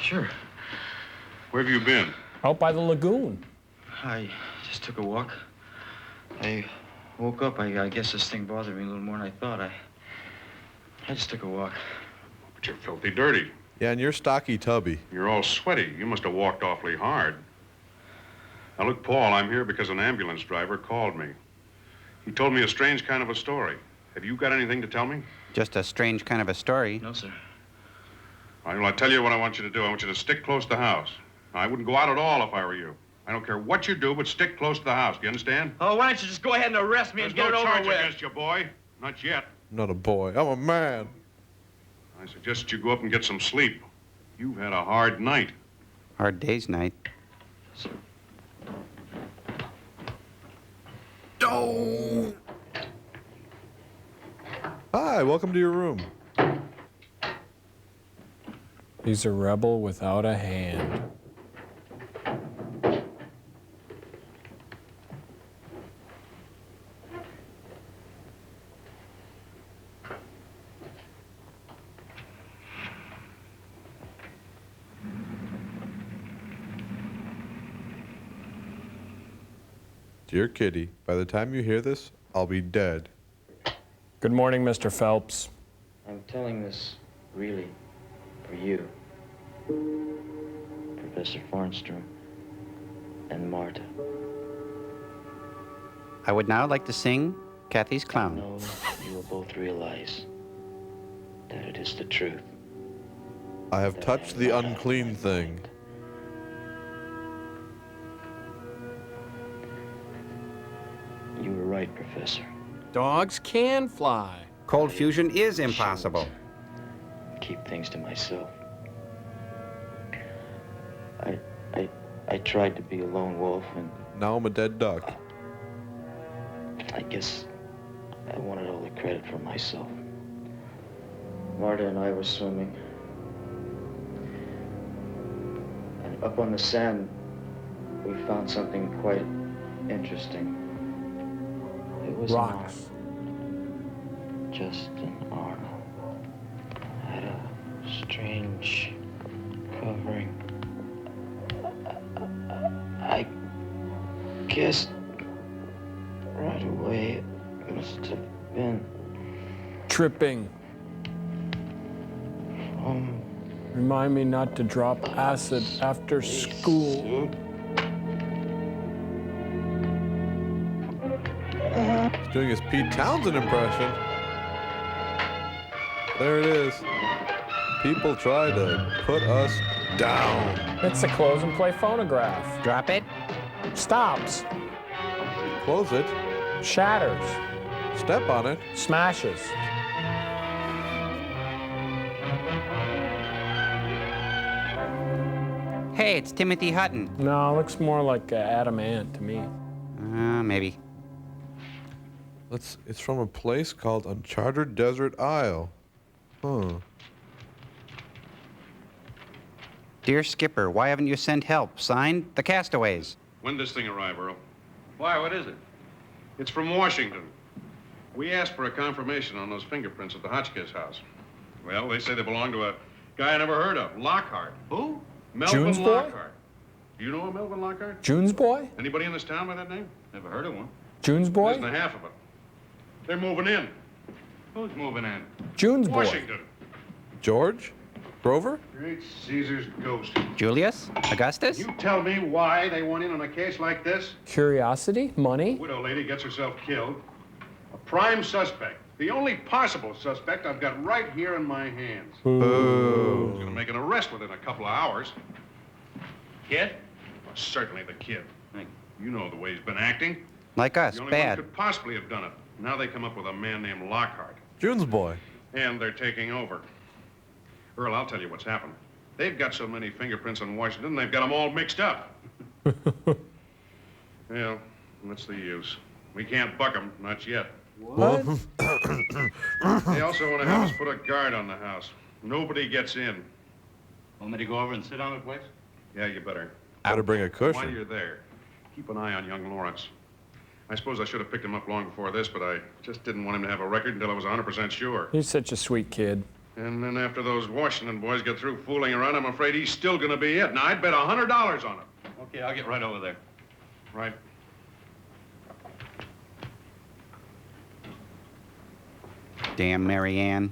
Sure. Where have you been? Out by the lagoon. I just took a walk. I woke up. I guess this thing bothered me a little more than I thought. I just took a walk. But you're filthy dirty. Yeah, and you're stocky tubby. You're all sweaty. You must have walked awfully hard. Now, look, Paul, I'm here because an ambulance driver called me. He told me a strange kind of a story. Have you got anything to tell me? Just a strange kind of a story. No, sir. All right, well, I'll tell you what I want you to do. I want you to stick close to the house. I wouldn't go out at all if I were you. I don't care what you do, but stick close to the house. Do you understand? Oh, why don't you just go ahead and arrest me There's and get no it over charge with? against you, boy. Not yet. I'm not a boy. I'm a man. I suggest you go up and get some sleep. You've had a hard night. Hard day's night. Oh! Hi, welcome to your room. He's a rebel without a hand. Dear Kitty, by the time you hear this, I'll be dead. Good morning, Mr. Phelps. I'm telling this really for you, Professor Farnstrom, and Marta. I would now like to sing Kathy's I Clown. know you will both realize that it is the truth. I have touched the unclean thing. You were right, Professor. Dogs can fly. Cold fusion is impossible. Keep things to myself. I tried to be a lone wolf, and Now I'm a dead duck. I guess I wanted all the credit for myself. Marta and I were swimming, and up on the sand, we found something quite interesting. It was Rocks. an arm. Just an arm. Had a strange covering. I guess right away it must have been Tripping. from Remind me not to drop acid after school. He's doing his Pete Townsend impression. There it is. People try to put us down. It's a close and play phonograph. Drop it. Stops. Close it. Shatters. Step on it. Smashes. Hey, it's Timothy Hutton. No, it looks more like Adam Ant to me. Maybe. It's from a place called Uncharted Desert Isle. Huh. Dear Skipper, why haven't you sent help? Signed, The Castaways. When does this thing arrive, Earl? Why, what is it? It's from Washington. We asked for a confirmation on those fingerprints at the Hotchkiss house. Well, they say they belong to a guy I never heard of, Lockhart. Who? Melvin June's boy? Lockhart. Do you know a Melvin Lockhart? June's boy? Anybody in this town by that name? Never heard of one. June's boy? Isn't a half of it. They're moving in. Who's moving in? June's boy. Washington. George? Grover? Great Caesar's ghost. Julius? Augustus? You tell me why they went in on a case like this? Curiosity? Money? Widow lady gets herself killed. A prime suspect. The only possible suspect I've got right here in my hands. Boo. He's gonna make an arrest within a couple of hours. Kid? Well, certainly the kid. You know the way he's been acting. Like us, The only bad. one who could possibly have done it. Now they come up with a man named Lockhart. June's boy. And they're taking over. Earl, I'll tell you what's happened. They've got so many fingerprints on Washington, they've got them all mixed up. Well, what's the use? We can't buck them, not yet. What? They also want to have us put a guard on the house. Nobody gets in. Want me to go over and sit on the place? Yeah, you better. Better bring a While cushion. you're there, keep an eye on young Lawrence. I suppose I should have picked him up long before this, but I just didn't want him to have a record until I was 100% sure. He's such a sweet kid. And then after those Washington boys get through fooling around, I'm afraid he's still going to be it. Now, I'd bet $100 on it. Okay, I'll get right over there. Right. Damn Marianne.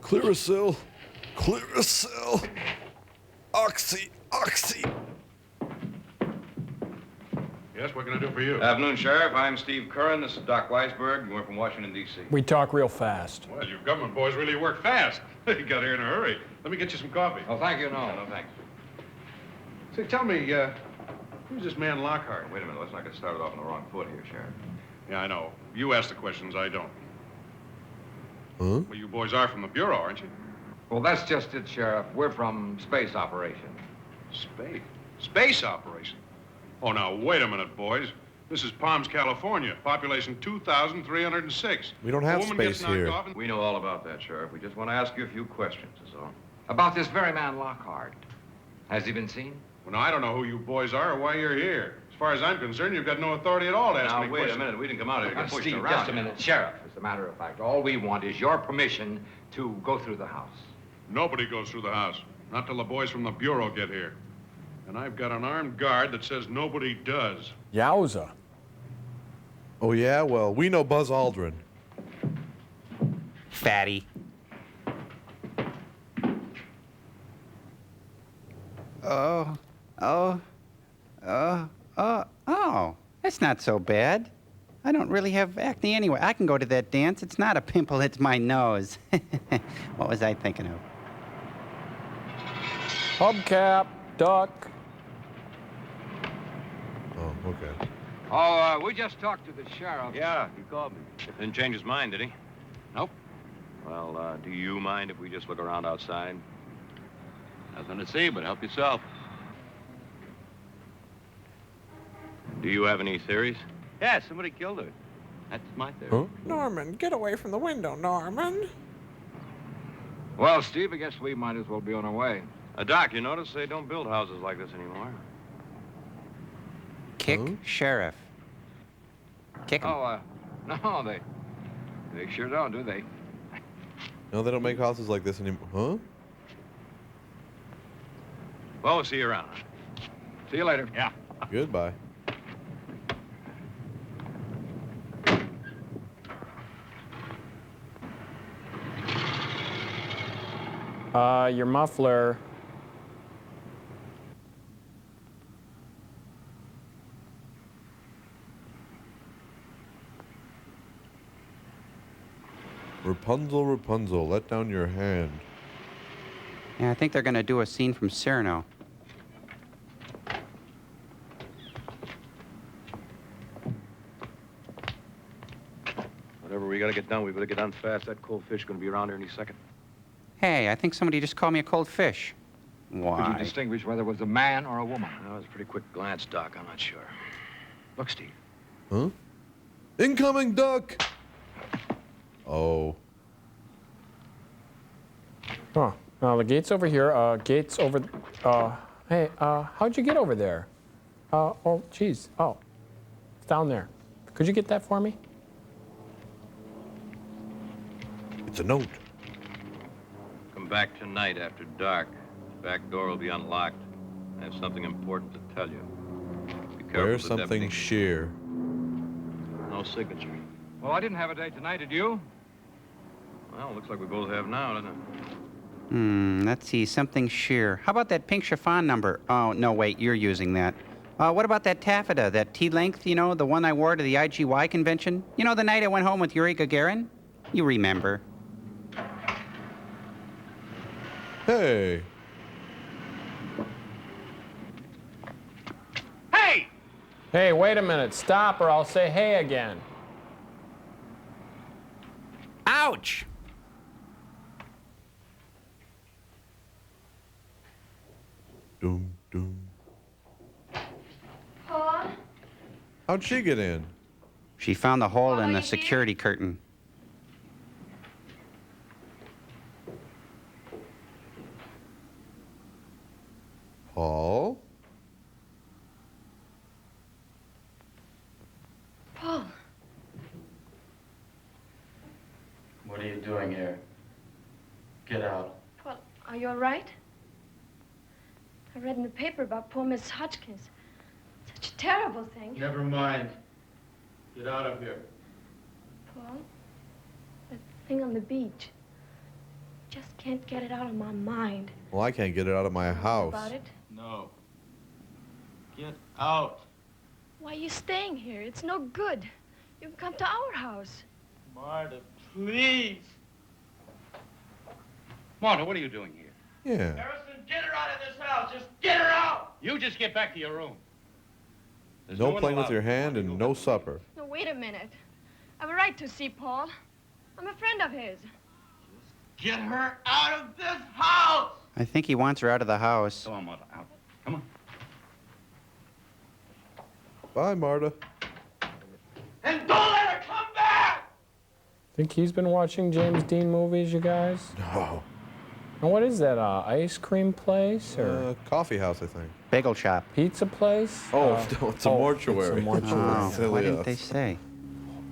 Clearasil. Clearasil. Oxy. Oxy. Yes, what can I do for you? Afternoon, Sheriff. I'm Steve Curran. This is Doc Weisberg. We're from Washington, D.C. We talk real fast. Well, you government boys really work fast. You got here in a hurry. Let me get you some coffee. Oh, thank you. No, thanks. Say, tell me, who's this man Lockhart? Wait a minute. Let's not get started off on the wrong foot here, Sheriff. Yeah, I know. You ask the questions, I don't. Huh? Well, you boys are from the Bureau, aren't you? Well, that's just it, Sheriff. We're from space operation. Space? Space operation? Oh, now, wait a minute, boys. This is Palms, California. Population 2,306. We don't have A woman gets space knocked here. off and- We know all about that, Sheriff. We just want to ask you a few questions, is all. About this very man, Lockhart. Has he been seen? Well, now, I don't know who you boys are or why you're here. As far as I'm concerned, you've got no authority at all to ask me Now, wait a questions. minute. We didn't come out here to Now, get pushed Steve, around. just a minute. Sheriff, as a matter of fact, all we want is your permission to go through the house. Nobody goes through the house. Not till the boys from the Bureau get here. And I've got an armed guard that says nobody does. Yowza. Oh, yeah? Well, we know Buzz Aldrin. Fatty. Oh, that's not so bad. I don't really have acne anyway. I can go to that dance. It's not a pimple, it's my nose. What was I thinking of? Hubcap, duck. Oh, okay. Oh, we just talked to the sheriff. Yeah, he called me. Didn't change his mind, did he? Nope. Well, do you mind if we just look around outside? Nothing to see, but help yourself. Do you have any theories? Yeah, somebody killed her. That's my theory. Huh? Norman, get away from the window, Norman. Well, Steve, I guess we might as well be on our way. Doc, you notice they don't build houses like this anymore. Kick sheriff. Kick him. Oh, no, they sure don't, do they? No, they don't make houses like this anymore. Huh? Well, we'll see you around. See you later. Yeah. Goodbye. Your muffler. Rapunzel, Rapunzel, let down your hand. Yeah, I think they're gonna do a scene from Cyrano. Whatever we gotta get done, we better get done fast. That cold fish is gonna be around here any second. Hey, I think somebody just called me a cold fish. Could Why? you distinguish whether it was a man or a woman? That was a pretty quick glance, Doc. I'm not sure. Look, Steve. Huh? Incoming duck! Oh. Oh, the gate's over here. Gate's over. Hey, how'd you get over there? Oh, geez. Oh, it's down there. Could you get that for me? It's a note. Come back tonight after dark. The back door will be unlocked. I have something important to tell you. Be careful Wear of the something deputy. sheer. No signature. Well, I didn't have a date tonight, did you? Well, looks like we both have now, doesn't it? Let's see, something sheer. How about that pink chiffon number? Oh, no, wait, you're using that. What about that taffeta, that T-length, you know, the one I wore to the IGY convention? You know, the night I went home with Yuri Gagarin? You remember. Hey. Hey! Hey, wait a minute. Stop or I'll say hey again. Ouch! Doom, doom. Paul? How'd she get in? She found the hole in the security curtain. Paul? Paul. What are you doing here? Get out. Paul, are you all right? I read in the paper about poor Miss Hotchkiss. Such a terrible thing. Never mind. Get out of here. Paul, that thing on the beach. Just can't get it out of my mind. Well, I can't get it out of my house. About it? No. Get out. Why are you staying here? It's no good. You can come to our house. Marta, please. Marta, what are you doing here? Yeah. Harrison, get her out of this house. Just get her out. You just get back to your room. There's No one playing with allowed. your hand and no supper. No, wait a minute. I've a right to see Paul. I'm a friend of his. Get her out of this house! I think he wants her out of the house. Come on, Martha, out. Come on. Bye, Marta. And don't let her come back! Think he's been watching James Dean movies, you guys? No. And what is that, ice cream place or Coffee house, I think. Bagel shop. pizza place? Oh, no, it's a mortuary. It's a mortuary. Oh, why didn't they say?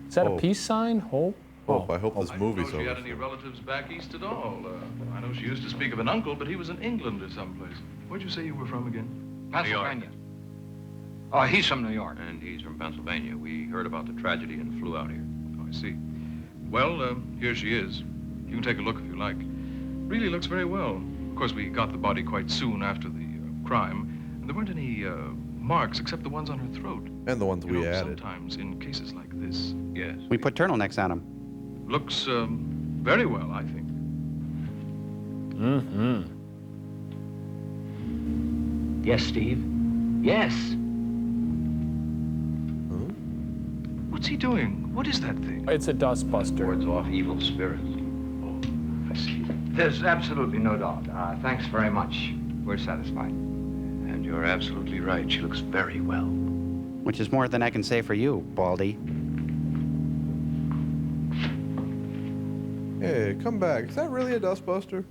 Is that a Hope. peace sign? Hope? Hope. I hope this I movie's didn't know she over. had any relatives back east at all. I know she used to speak of an uncle, but he was in England or someplace. Where'd you say you were from again? Pennsylvania. Oh, he's from New York. And he's from Pennsylvania. We heard about the tragedy and flew out here. Oh, I see. Well, here she is. You can take a look if you like. Really looks very well. Of course, we got the body quite soon after the crime, and there weren't any marks except the ones on her throat. And the ones You we know, added. Sometimes in cases like this, yes. We put turtlenecks on him. Looks very well, I think. Mm-hmm. Yes, Steve. Yes. What's he doing? What is that thing? It's a dustbuster. Wards off evil spirits. Oh, I see. There's absolutely no doubt. Thanks very much. We're satisfied. And you're absolutely right. She looks very well. Which is more than I can say for you, Baldy. Hey, come back. Is that really a dustbuster?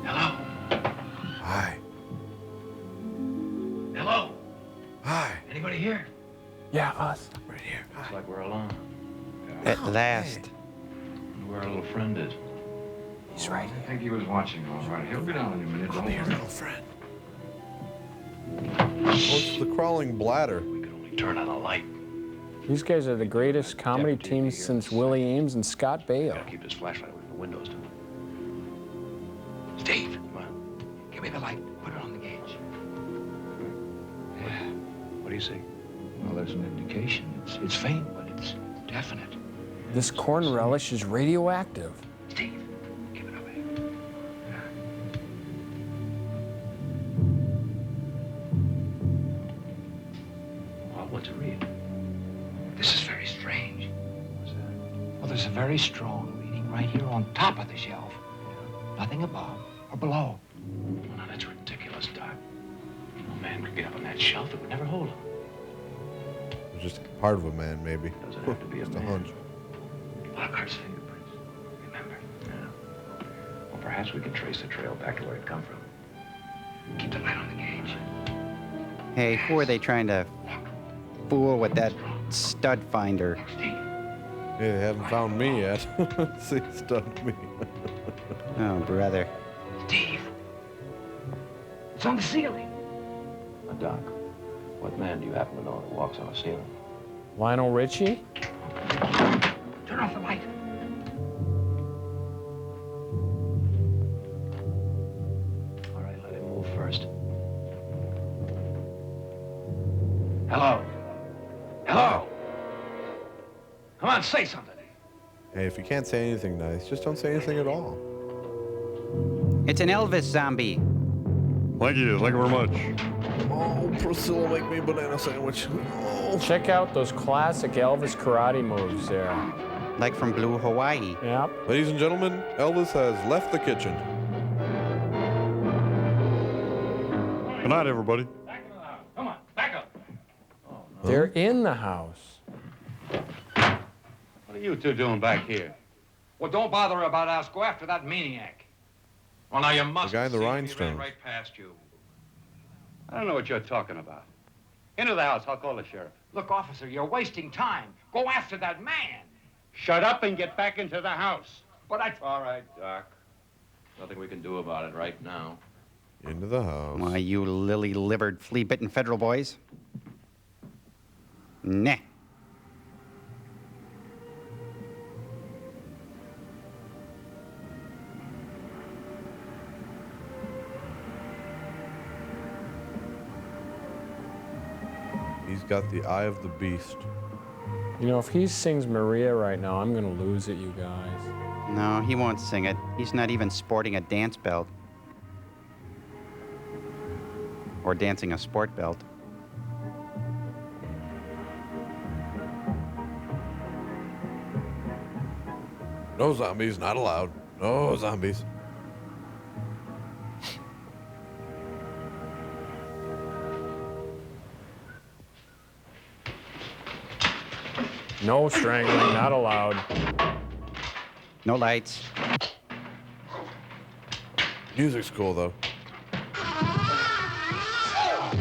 Hello? Hi. Hello? Hi. Anybody here? Yeah, us. Right here. Looks like we're alone. At last. Where our little friend is. He's right I think he was watching all right. He'll be down in a minute. Come here, little friend. Oh, it's the crawling bladder. We can only turn on a light. These guys are the greatest comedy teams since Willie Ames and Scott Baio. Gotta keep this flashlight away from the windows, too. Steve, come on. Give me the light. Put it on the gauge. What do you see? Well, there's an indication. It's faint, but it's definite. This corn relish is radioactive. Steve, give it away. Well, what's it read? This is very strange. What's that? Well, there's a very strong reading right here on top of the shelf. Nothing above or below. Well, now, that's ridiculous, Doc. No man could get up on that shelf. It would never hold him. It's just part of a man, maybe. Doesn't have to be a Just man. a hunch. Lockhart's fingerprints. Remember? Yeah. Well, perhaps we can trace the trail back to where it come from. Keep the light on the gauge. Hey, who are they trying to fool with that stud finder? Yeah, they haven't found me yet. See, stunned me. Oh, brother. Steve. It's on the ceiling. Now, Doc, what man do you happen to know that walks on a ceiling? Lionel Richie? Turn off the light. All right, let him move first. Hello? Hello? Come on, say something. Hey, if you can't say anything nice, just don't say anything at all. It's an Elvis zombie. Thank you very much. Oh, Priscilla, make me a banana sandwich. Oh. Check out those classic Elvis karate moves there. Like from Blue Hawaii. Yep. Ladies and gentlemen, Elvis has left the kitchen. Good night, everybody. Come on, back up. They're in the house. What are you two doing back here? Well, don't bother about us. Go after that maniac. Well, now you must. The guy in the He ran rhinestones. right past you. I don't know what you're talking about. Into the house. I'll call the sheriff. Look, officer, you're wasting time. Go after that man. Shut up and get back into the house. But I... All right, Doc. Nothing we can do about it right now. Into the house. Why, you lily-livered, flea-bitten federal boys. Nah. He's got the eye of the beast. You know, if he sings Maria right now, I'm going to lose it, you guys. No, he won't sing it. He's not even sporting a dance belt. Or dancing a sport belt. No zombies, not allowed. No zombies. No strangling, not allowed. No lights. Music's cool, though.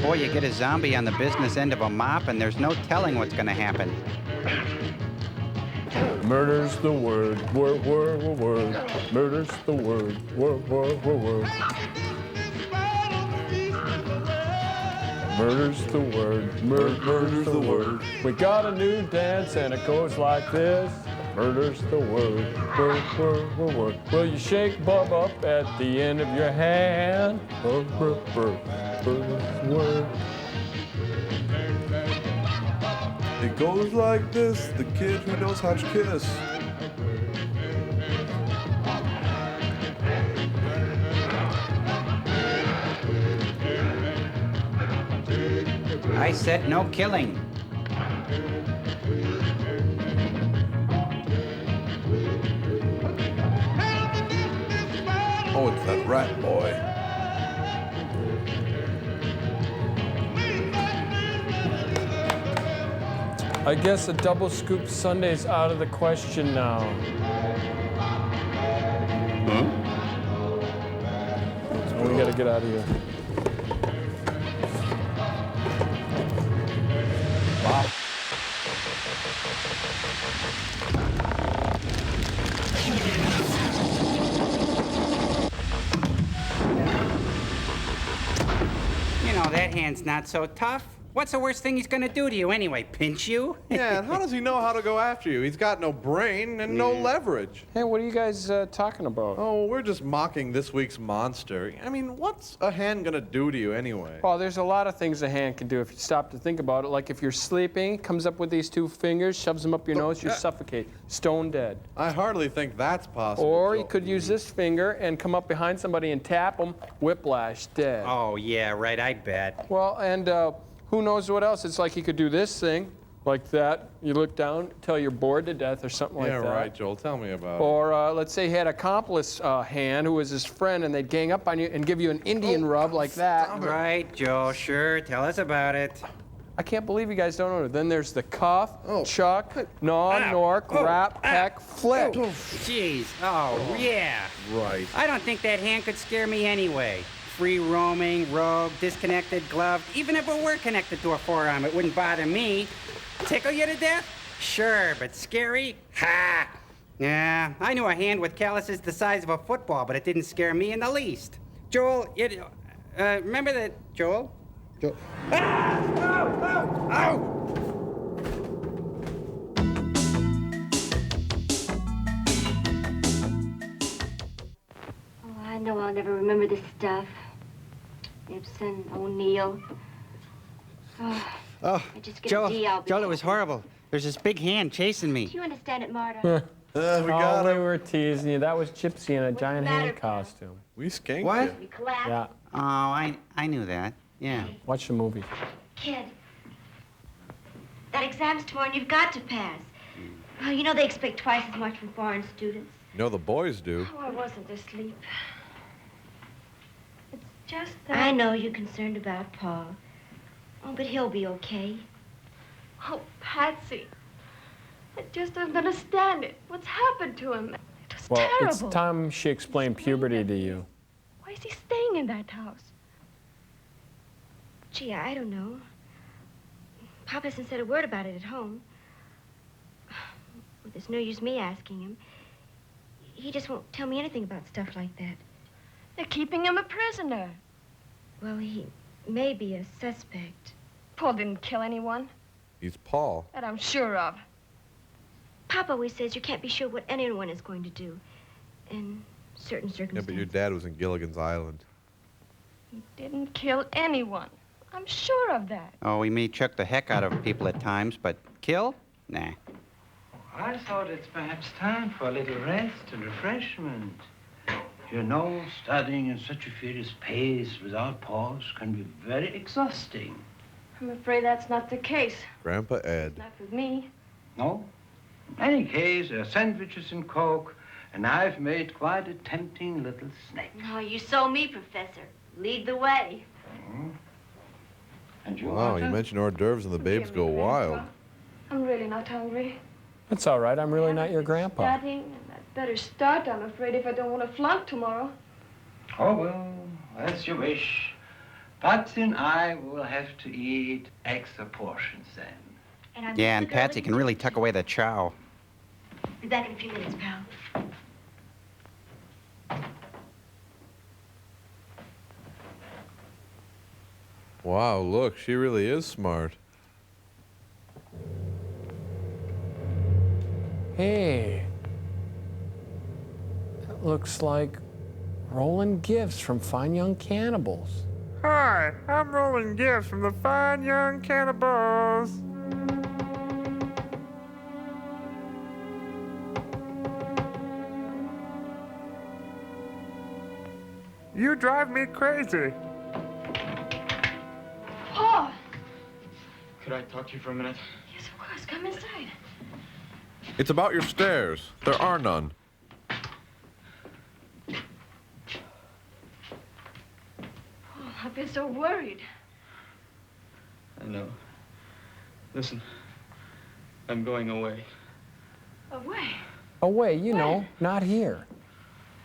Boy, you get a zombie on the business end of a mop, and there's no telling what's gonna happen. Murder's the word, word. Murder's the word, word. Murder's the word, murder's the word. We got a new dance and it goes like this. Murder's the word, word. Will you shake Bub up at the end of your hand? Murder's the word. It goes like this, the kid who knows how to kiss. I said no killing. Oh, it's that rat boy. I guess a double scoop Sunday's out of the question now. So we gotta get out of here. Wow. You know, that hand's not so tough. What's the worst thing he's gonna do to you anyway? Pinch you? Yeah, and how does he know how to go after you? He's got no brain and no leverage. Hey, what are you guys talking about? Oh, we're just mocking this week's monster. I mean, what's a hand gonna do to you anyway? Well, there's a lot of things a hand can do if you stop to think about it. Like if you're sleeping, comes up with these two fingers, shoves them up your nose, you suffocate. Stone dead. I hardly think that's possible. Or you could use this finger and come up behind somebody and tap them, whiplash, dead. Oh, yeah, right, I bet. Well, and who knows what else? It's like he could do this thing, like that. You look down till you're bored to death or something like that. Yeah, right, Joel. Tell me about it. Or let's say he had an accomplice hand who was his friend, and they'd gang up on you and give you an Indian rub like that. Right, Joe, sure. Tell us about it. I can't believe you guys don't know it. Then there's the cuff, chuck, gnaw, nork, wrap, peck, flip. Jeez. Oh, yeah. Right. I don't think that hand could scare me anyway. Free roaming, rogue, disconnected, gloved. Even if it were connected to a forearm, it wouldn't bother me. Tickle you to death? Sure, but scary? Ha! Yeah, I knew a hand with calluses the size of a football, but it didn't scare me in the least. Joel, remember that, Joel? Joel. Ah! Ow! Ow! Ow! Oh, I know I'll never remember this stuff. Ibsen, O'Neill. Oh, Oh, I just get Joel, a D, I'll be Joel, it was horrible. There's this big hand chasing me. Do you understand it, Marta? We got we were teasing you. That was Gypsy in a giant hand costume. We skanked What? you. We collapsed. Yeah. Oh, I knew that. Yeah. Watch the movie. Kid, that exam's tomorrow and you've got to pass. Oh, you know they expect twice as much from foreign students. You know the boys do. Oh, I wasn't asleep. It's just that... I know you're concerned about Paul. Oh, but he'll be okay. Oh, Patsy. I just don't understand it. What's happened to him? It was Well, terrible. it's time she explained puberty to you. Why is he staying in that house? Gee, I don't know. Papa hasn't said a word about it at home. Well, there's no use me asking him. He just won't tell me anything about stuff like that. They're keeping him a prisoner. Well, he may be a suspect. Paul didn't kill anyone. He's Paul. That I'm sure of. Papa always says you can't be sure what anyone is going to do in certain Yeah, circumstances. but your dad was in Gilligan's Island. He didn't kill anyone. I'm sure of that. Oh, he may chuck the heck out of people at times, but kill? Nah. I thought it's perhaps time for a little rest and refreshment. You know, studying in such a furious pace without pause can be very exhausting. I'm afraid that's not the case. Grandpa Ed. Not with me. No? In any case, there are sandwiches and Coke, and I've made quite a tempting little snack. Oh, you saw me, Professor. Lead the way. And you, Wow, Arthur? you mentioned hors d'oeuvres and the babes go wild. I'm really not hungry. That's all right. I'm really not your grandpa. Studying, and I'd better start, I'm afraid, if I don't want to flunk tomorrow. Oh, well, that's your wish. Patsy and I will have to eat extra portions then. Yeah, and Patsy can really tuck away the chow. Be back in a few minutes, pal. Wow, look, she really is smart. Hey. That looks like Rolling Gifts from Fine Young Cannibals. Hi, I'm Rolling Gifts from the Fine Young Cannibals. You drive me crazy. Paul! Could I talk to you for a minute? Yes, of course. Come inside. It's about your stairs. There are none. Paul, I've been so worried. I know. Listen, I'm going away. Away? Away, you know, not here.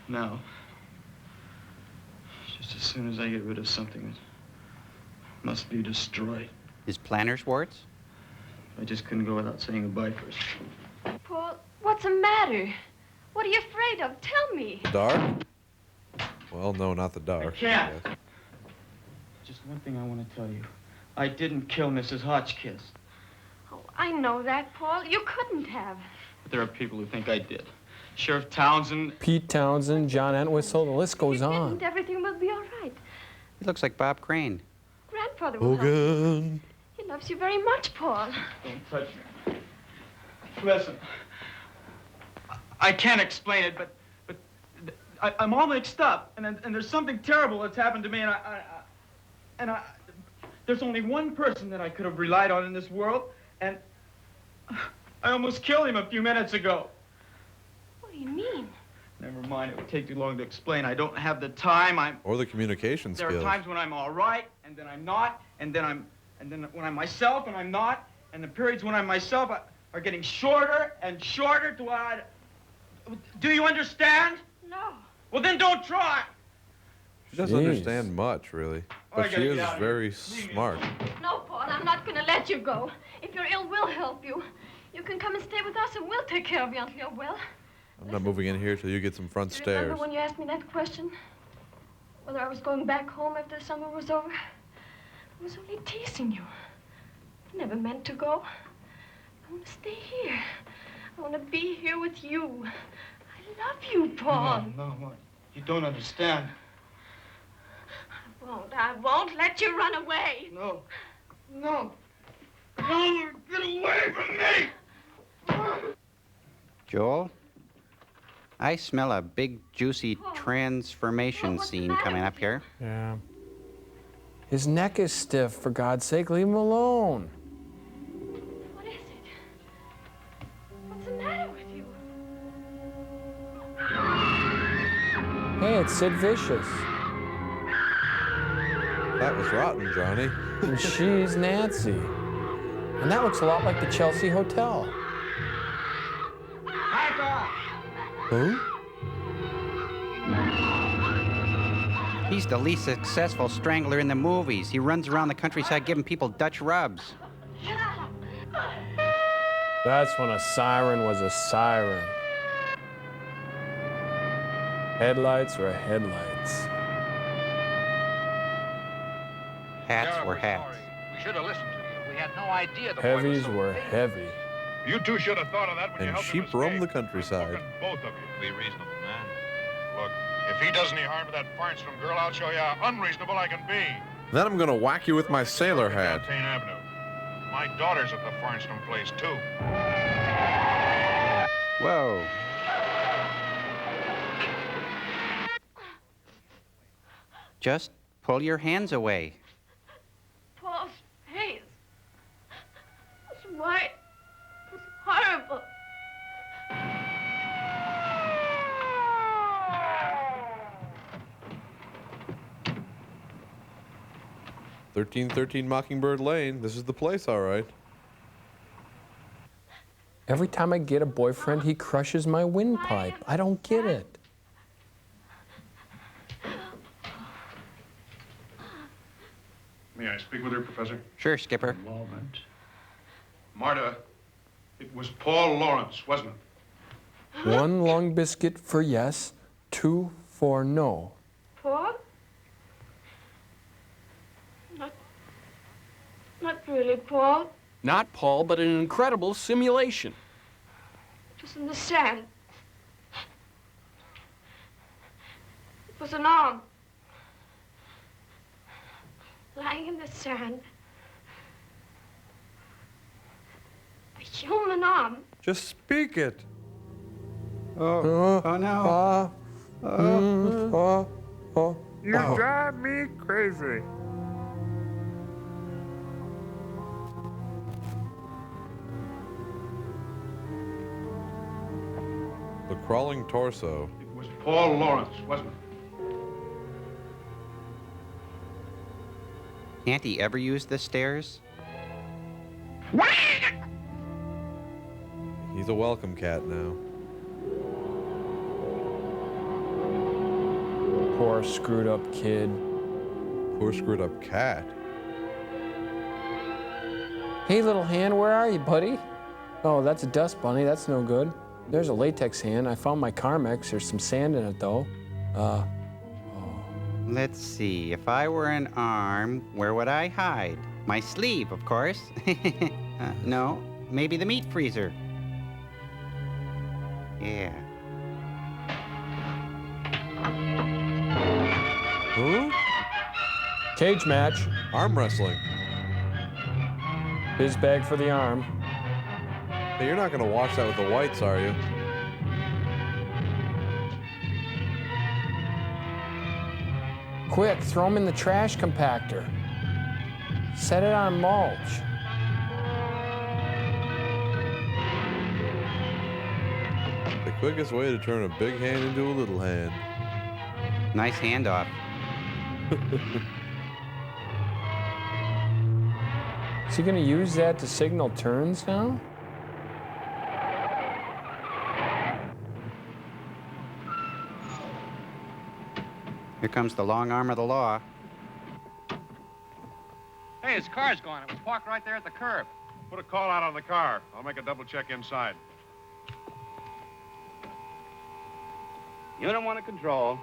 Now. Just as soon as I get rid of something that must be destroyed. His planner's warts? I just couldn't go without saying goodbye first. Paul, what's the matter? What are you afraid of? Tell me. Dark? Well, no, not the dark. I can't. Just one thing I want to tell you. I didn't kill Mrs. Hotchkiss. Oh, I know that, Paul. You couldn't have. But there are people who think I did. Sheriff Townsend. Pete Townsend, John Entwistle, the list goes on. And everything will be all right. He looks like Bob Crane. Grandfather will help you. Hogan. He loves you very much, Paul. Don't touch me. Listen. I can't explain it, but I'm all mixed up, and there's something terrible that's happened to me, and there's only one person that I could have relied on in this world, and I almost killed him a few minutes ago. What do you mean? Never mind, it would take too long to explain. I don't have the time. Or the communication There skills. are times when I'm all right, and then I'm not, and then when I'm myself and I'm not, and the periods when I'm myself are getting shorter and shorter to do you understand? No. Well, then don't try. She doesn't understand much, really. But she is very smart. No, Paul, I'm not going to let you go. If you're ill, we'll help you. You can come and stay with us, and we'll take care of you until you're well. I'm not moving in here till you get some front Do you stairs. remember when you asked me that question? Whether I was going back home after the summer was over? I was only teasing you. I never meant to go. I want to stay here. I want to be here with you. I love you, Paul. No, you don't understand. I won't let you run away. No. No, get away from me! Joel? I smell a big, juicy transformation scene coming up here. Yeah. His neck is stiff, for God's sake, leave him alone. What is it? What's the matter with you? Hey, it's Sid Vicious. That was rotten, Johnny. And she's Nancy. And that looks a lot like the Chelsea Hotel. Who? He's the least successful strangler in the movies. He runs around the countryside giving people Dutch rubs. That's when a siren was a siren. Headlights were headlights. Hats were hats. We should have listened to you. We had no idea the Heavies were heavy. You two should have thought of that when you And helped sheep him roam the countryside. both of you. Be reasonable, man. Look, if he does any harm to that Farnstrom girl, I'll show you how unreasonable I can be. Then I'm gonna whack you with my sailor hat. Down Tain Avenue. My daughter's at the Farnstrom place, too. Whoa. Just pull your hands away. Paul's face was white. It was horrible. 1313 Mockingbird Lane. This is the place, all right. Every time I get a boyfriend, he crushes my windpipe. I don't get it. May I speak with her, Professor? Sure, Skipper. Moment. Marta, it was Paul Lawrence, wasn't it? 1 long biscuit for yes, 2 for no. Paul? Not really, Paul. Not Paul, but an incredible simulation. It was in the sand. It was an arm. Lying in the sand. A human arm. Just speak it. Oh no. You drive me crazy. The crawling torso. It was Paul Lawrence, wasn't it? Can't he ever use the stairs? He's a welcome cat now. Poor screwed up kid. Poor screwed up cat. Hey, little hand, where are you, buddy? Oh, that's a dust bunny. That's no good. There's a latex hand. I found my Carmex. There's some sand in it, though. Let's see. If I were an arm, where would I hide? My sleeve, of course. No, maybe the meat freezer. Yeah. Who? Cage match. Arm wrestling. Biz bag for the arm. Hey, you're not gonna wash that with the whites, are you? Quick, throw them in the trash compactor. Set it on mulch. The quickest way to turn a big hand into a little hand. Nice handoff. Is he gonna use that to signal turns now? Here comes the long arm of the law. Hey, his car's gone. It was parked right there at the curb. Put a call out on the car. I'll make a double check inside. Unit 1 at control.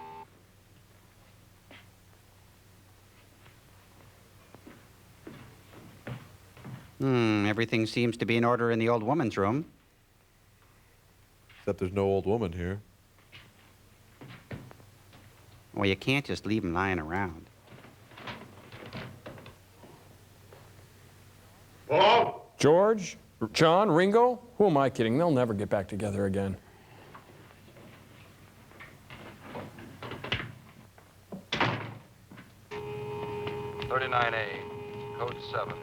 Everything seems to be in order in the old woman's room. Except there's no old woman here. Well, you can't just leave them lying around. Paul? George? John? Ringo? Who am I kidding? They'll never get back together again. $39A, code 7.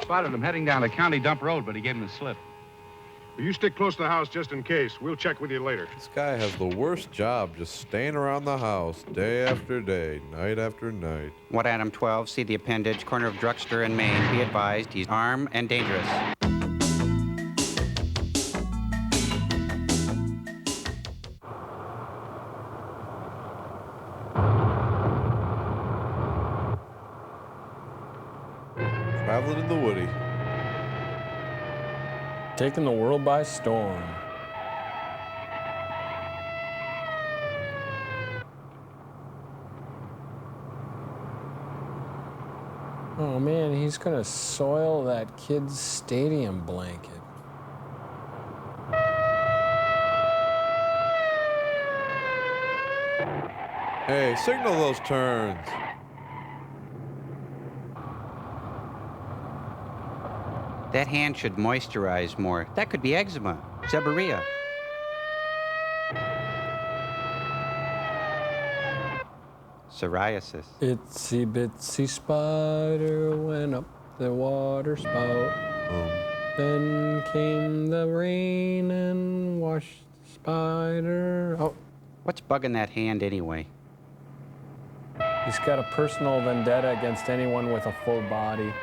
Spotted him heading down the county dump road, but he gave him the slip. You stick close to the house just in case. We'll check with you later. This guy has the worst job, just staying around the house day after day, night after night. What Adam 12, see the appendage, corner of Drugster and Main. Be advised, he's armed and dangerous. Traveling in the Woody. Taking the world by storm. Oh man, he's gonna soil that kid's stadium blanket. Hey, signal those turns. That hand should moisturize more. That could be eczema, seborrhea. Psoriasis. Itsy bitsy spider went up the water spout. Then came the rain and washed the spider. Oh. What's bugging that hand anyway? He's got a personal vendetta against anyone with a full body.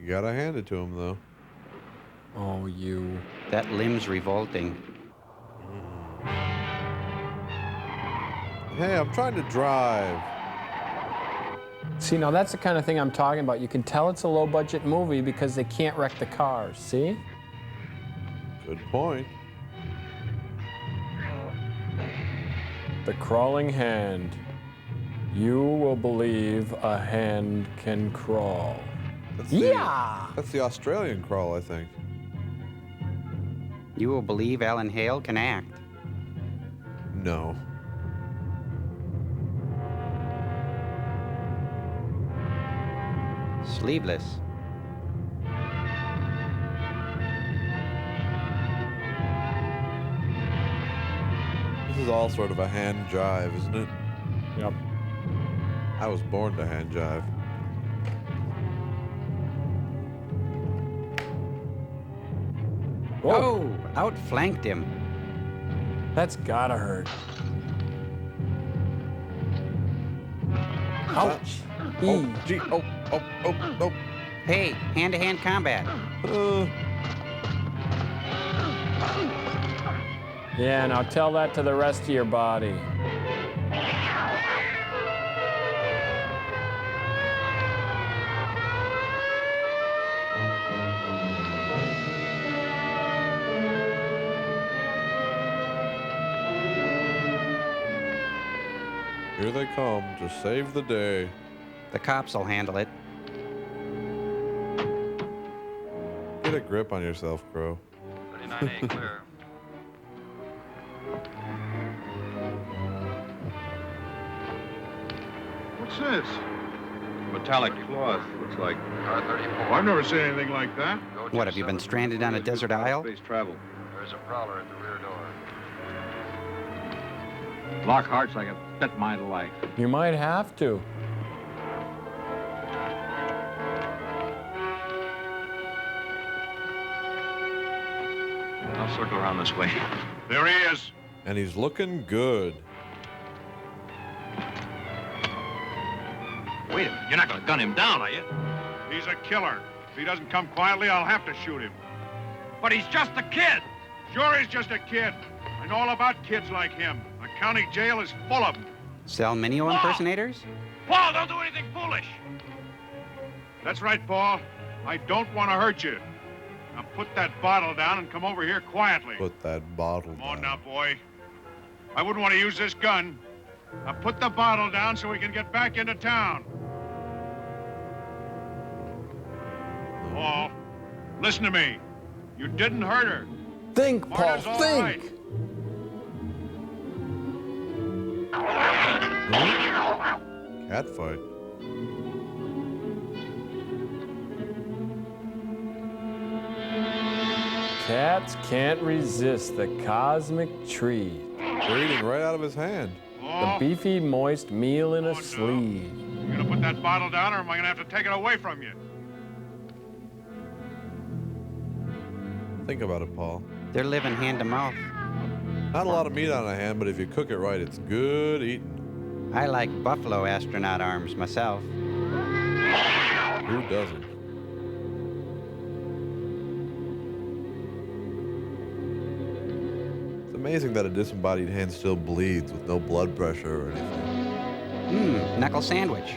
You gotta hand it to him, though. Oh, you. That limb's revolting. Hey, I'm trying to drive. See, now that's the kind of thing I'm talking about. You can tell it's a low-budget movie because they can't wreck the cars, see? Good point. The crawling hand. You will believe a hand can crawl. That's the Australian crawl, I think. You will believe Alan Hale can act. No. Sleeveless. This is all sort of a hand jive, isn't it? Yep. I was born to hand jive. Whoa! Outflanked him. That's gotta hurt. Ouch. Oh, gee. Oh. Hey, hand-to-hand combat. Yeah, now tell that to the rest of your body. Here they come to save the day. The cops will handle it. Get a grip on yourself, Crow. 39A clear. What's this? Metallic cloth, looks like. Oh, I've never seen anything like that. What, have you been stranded on a desert isle? Space travel. There's a prowler at the rear door. Lockhart's like a pet my life. You might have to. I'll circle around this way. There he is. And he's looking good. Wait a minute, you're not gonna gun him down, are you? He's a killer. If he doesn't come quietly, I'll have to shoot him. But he's just a kid. Sure, he's just a kid. I know all about kids like him. The county jail is full of them. Salminio impersonators? Paul, don't do anything foolish. That's right, Paul. I don't want to hurt you. Now put that bottle down and come over here quietly. Put that bottle Come on now, boy. I wouldn't want to use this gun. Now put the bottle down so we can get back into town. Paul, listen to me. You didn't hurt her. Think, Paul, Marta's all think. right. Cat fight. Cats can't resist the cosmic tree. They're eating right out of his hand. The beefy, moist meal in a sleeve. You gonna put that bottle down, or am I gonna have to take it away from you? Think about it, Paul. They're living hand to mouth. Not a lot of meat on a hand, but if you cook it right, it's good eating. I like buffalo astronaut arms myself. Who doesn't? It's amazing that a disembodied hand still bleeds with no blood pressure or anything. Knuckle sandwich.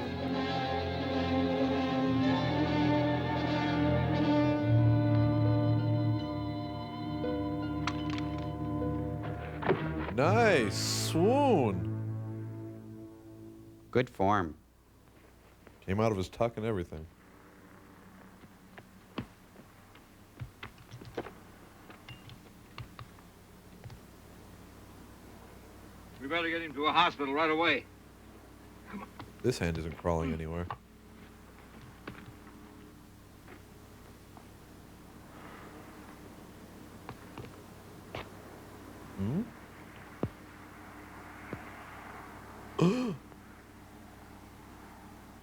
Nice. Swoon. Good form. Came out of his tuck and everything. We better get him to a hospital right away. This hand isn't crawling anywhere.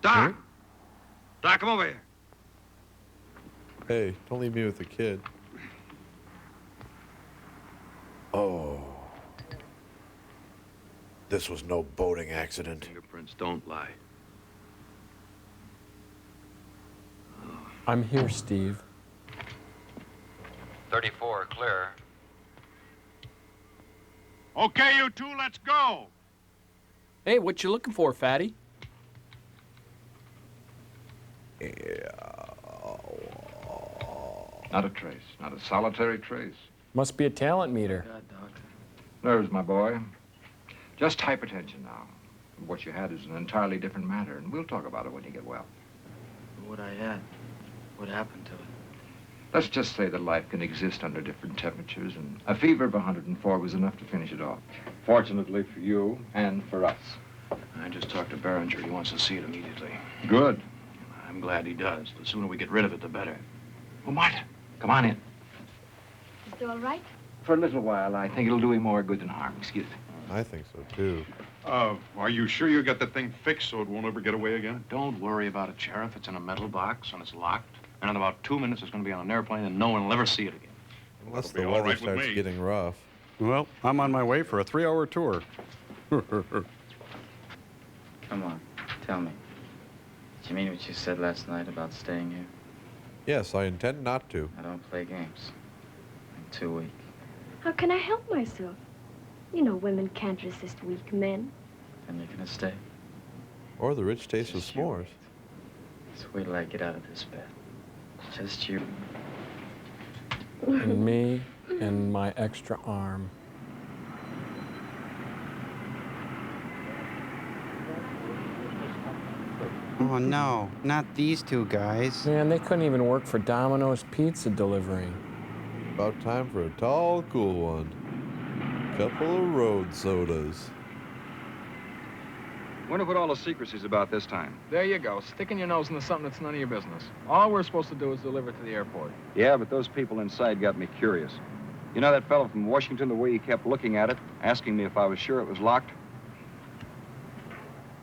Doc! Doc, come over here. Hey, don't leave me with the kid. Oh. This was no boating accident. Fingerprints don't lie. I'm here, Steve. 34, clear. Okay, you two, let's go. Hey, what you looking for, fatty? Not a trace, not a solitary trace. Must be a talent meter. Nerves, my boy. Just hypertension now. What you had is an entirely different matter, and we'll talk about it when you get well. What I had, what happened to it? Let's just say that life can exist under different temperatures, and a fever of 104 was enough to finish it off. Fortunately for you and for us. I just talked to Behringer. He wants to see it immediately. Good. I'm glad he does. The sooner we get rid of it, the better. Well, Martha, come on in. Is it all right? For a little while, I think it'll do him more good than harm. Excuse me. I think so, too. Are you sure you got the thing fixed so it won't ever get away again? Don't worry about it, Sheriff. It's in a metal box, and it's locked. And in about 2 minutes, it's going to be on an airplane, and no one will ever see it again. Unless That'll the be all weather right with starts me. getting rough. Well, I'm on my way for a 3-hour tour. Come on, tell me. Did you mean what you said last night about staying here? Yes, I intend not to. I don't play games. I'm too weak. How can I help myself? You know women can't resist weak men. Then you're gonna stay. Or the rich taste of s'mores. Just wait till I get out of this bed. Just you. And me and my extra arm. Oh, no, not these two guys. Man, they couldn't even work for Domino's pizza delivery. About time for a tall, cool one. Couple of road sodas. Wonder what all the secrecy's about this time. There you go, sticking your nose into something that's none of your business. All we're supposed to do is deliver it to the airport. Yeah, but those people inside got me curious. You know that fellow from Washington, the way he kept looking at it, asking me if I was sure it was locked?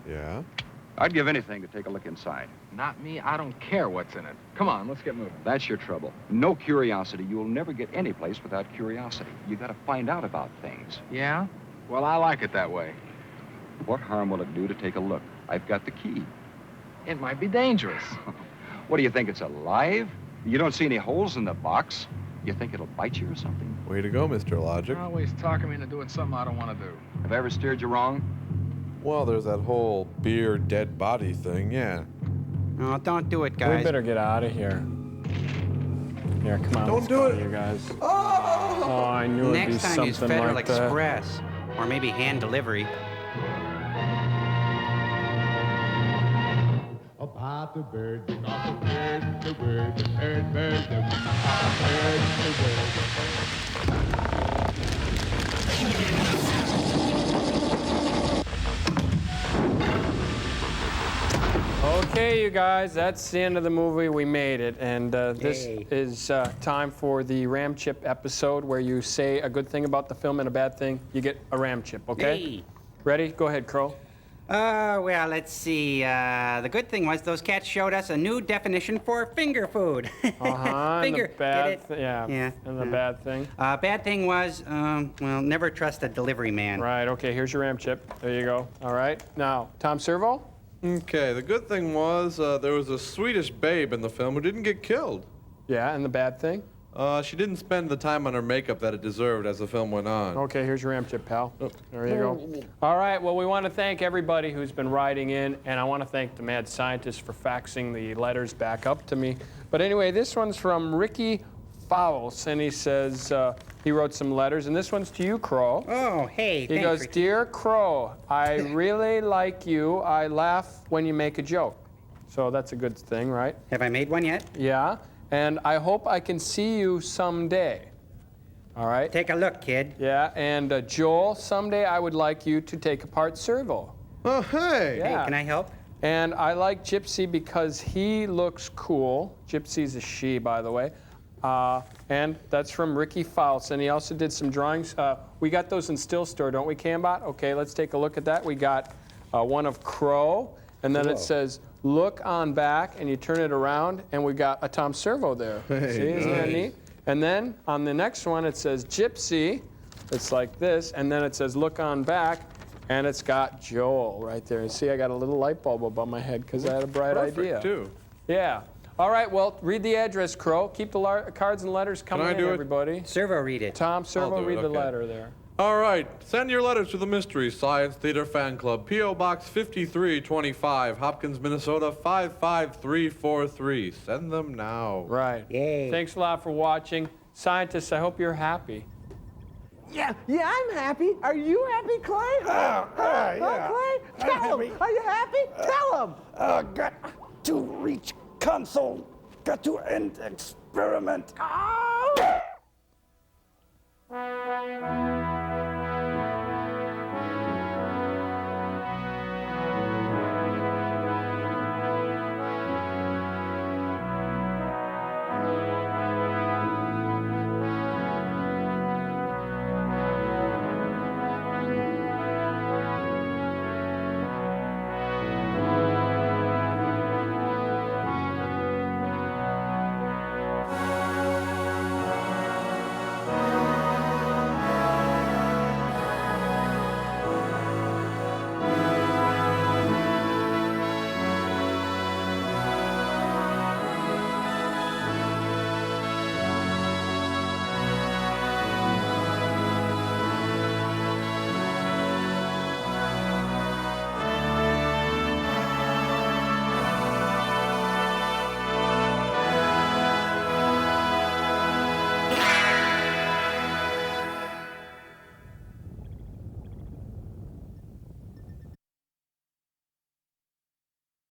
Yeah? I'd give anything to take a look inside. Not me, I don't care what's in it. Come on, let's get moving. That's your trouble. No curiosity. You'll never get any place without curiosity. You gotta find out about things. Yeah? Well, I like it that way. What harm will it do to take a look? I've got the key. It might be dangerous. What do you think, it's alive? You don't see any holes in the box. You think it'll bite you or something? Way to go, Mr. Logic. You're always talking me into doing something I don't want to do. Have I ever steered you wrong? Well, there's that whole beer, dead body thing, yeah. Oh, don't do it, guys. We better get out of here. Here, come on. Don't do it. You guys. Oh, I knew it'd be Next time use something Federal like that. Express. Or maybe hand delivery. About the bird, because the bird, the bird, the bird, bird, the bird, the Okay, you guys, that's the end of the movie. We made it. And this is time for the Ram Chip episode where you say a good thing about the film and a bad thing. You get a Ram Chip, okay? Hey. Ready? Go ahead, Crow. Well, let's see. The good thing was those cats showed us a new definition for finger food. Uh-huh. Finger, And the bad, get it? yeah. And the bad thing? Bad thing was, well, never trust a delivery man. Right, okay, here's your Ram Chip. There you go. All right. Now, Tom Servo? Okay, the good thing was there was a Swedish babe in the film who didn't get killed. Yeah, and the bad thing? She didn't spend the time on her makeup that it deserved as the film went on. Okay, here's your Ram Chip, pal. There you go. All right, well, we want to thank everybody who's been writing in, and I want to thank the mad scientist for faxing the letters back up to me. But anyway, this one's from Ricky Fowles, and he says, he wrote some letters, and this one's to you, Crow. Oh, hey, He thanks, goes, Ricky. Dear Crow, I really like you. I laugh when you make a joke. So that's a good thing, right? Have I made one yet? Yeah, and I hope I can see you someday. All right? Take a look, kid. Yeah, and Joel, someday I would like you to take apart Servo. Oh, hey. Yeah. Hey, can I help? And I like Gypsy because he looks cool. Gypsy's a she, by the way. And that's from Ricky Fowles. And he also did some drawings. We got those in Still Store, don't we, Cambot? Okay, let's take a look at that. We got one of Crow, and then it says, look on back, and you turn it around, and we got a Tom Servo there. Hey, See, isn't that nice. neat? And then on the next one, it says Gypsy. It's like this, and then it says look on back, and it's got Joel right there. And see, I got a little light bulb above my head because I had a bright idea. Too. Yeah. All right, well, read the address, Crow. Keep the cards and letters coming in, everybody. Servo, read it. Tom Servo, read the okay. letter there. All right, send your letters to the Mystery Science Theater Fan Club, P.O. Box 5325, Hopkins, Minnesota 55343. Send them now. Right. Yay. Thanks a lot for watching. Scientists, I hope you're happy. Yeah, I'm happy. Are you happy, Clay? yeah. Clay? Tell him. Are you happy? Tell him. Got to reach console. Got to end experiment. Oh!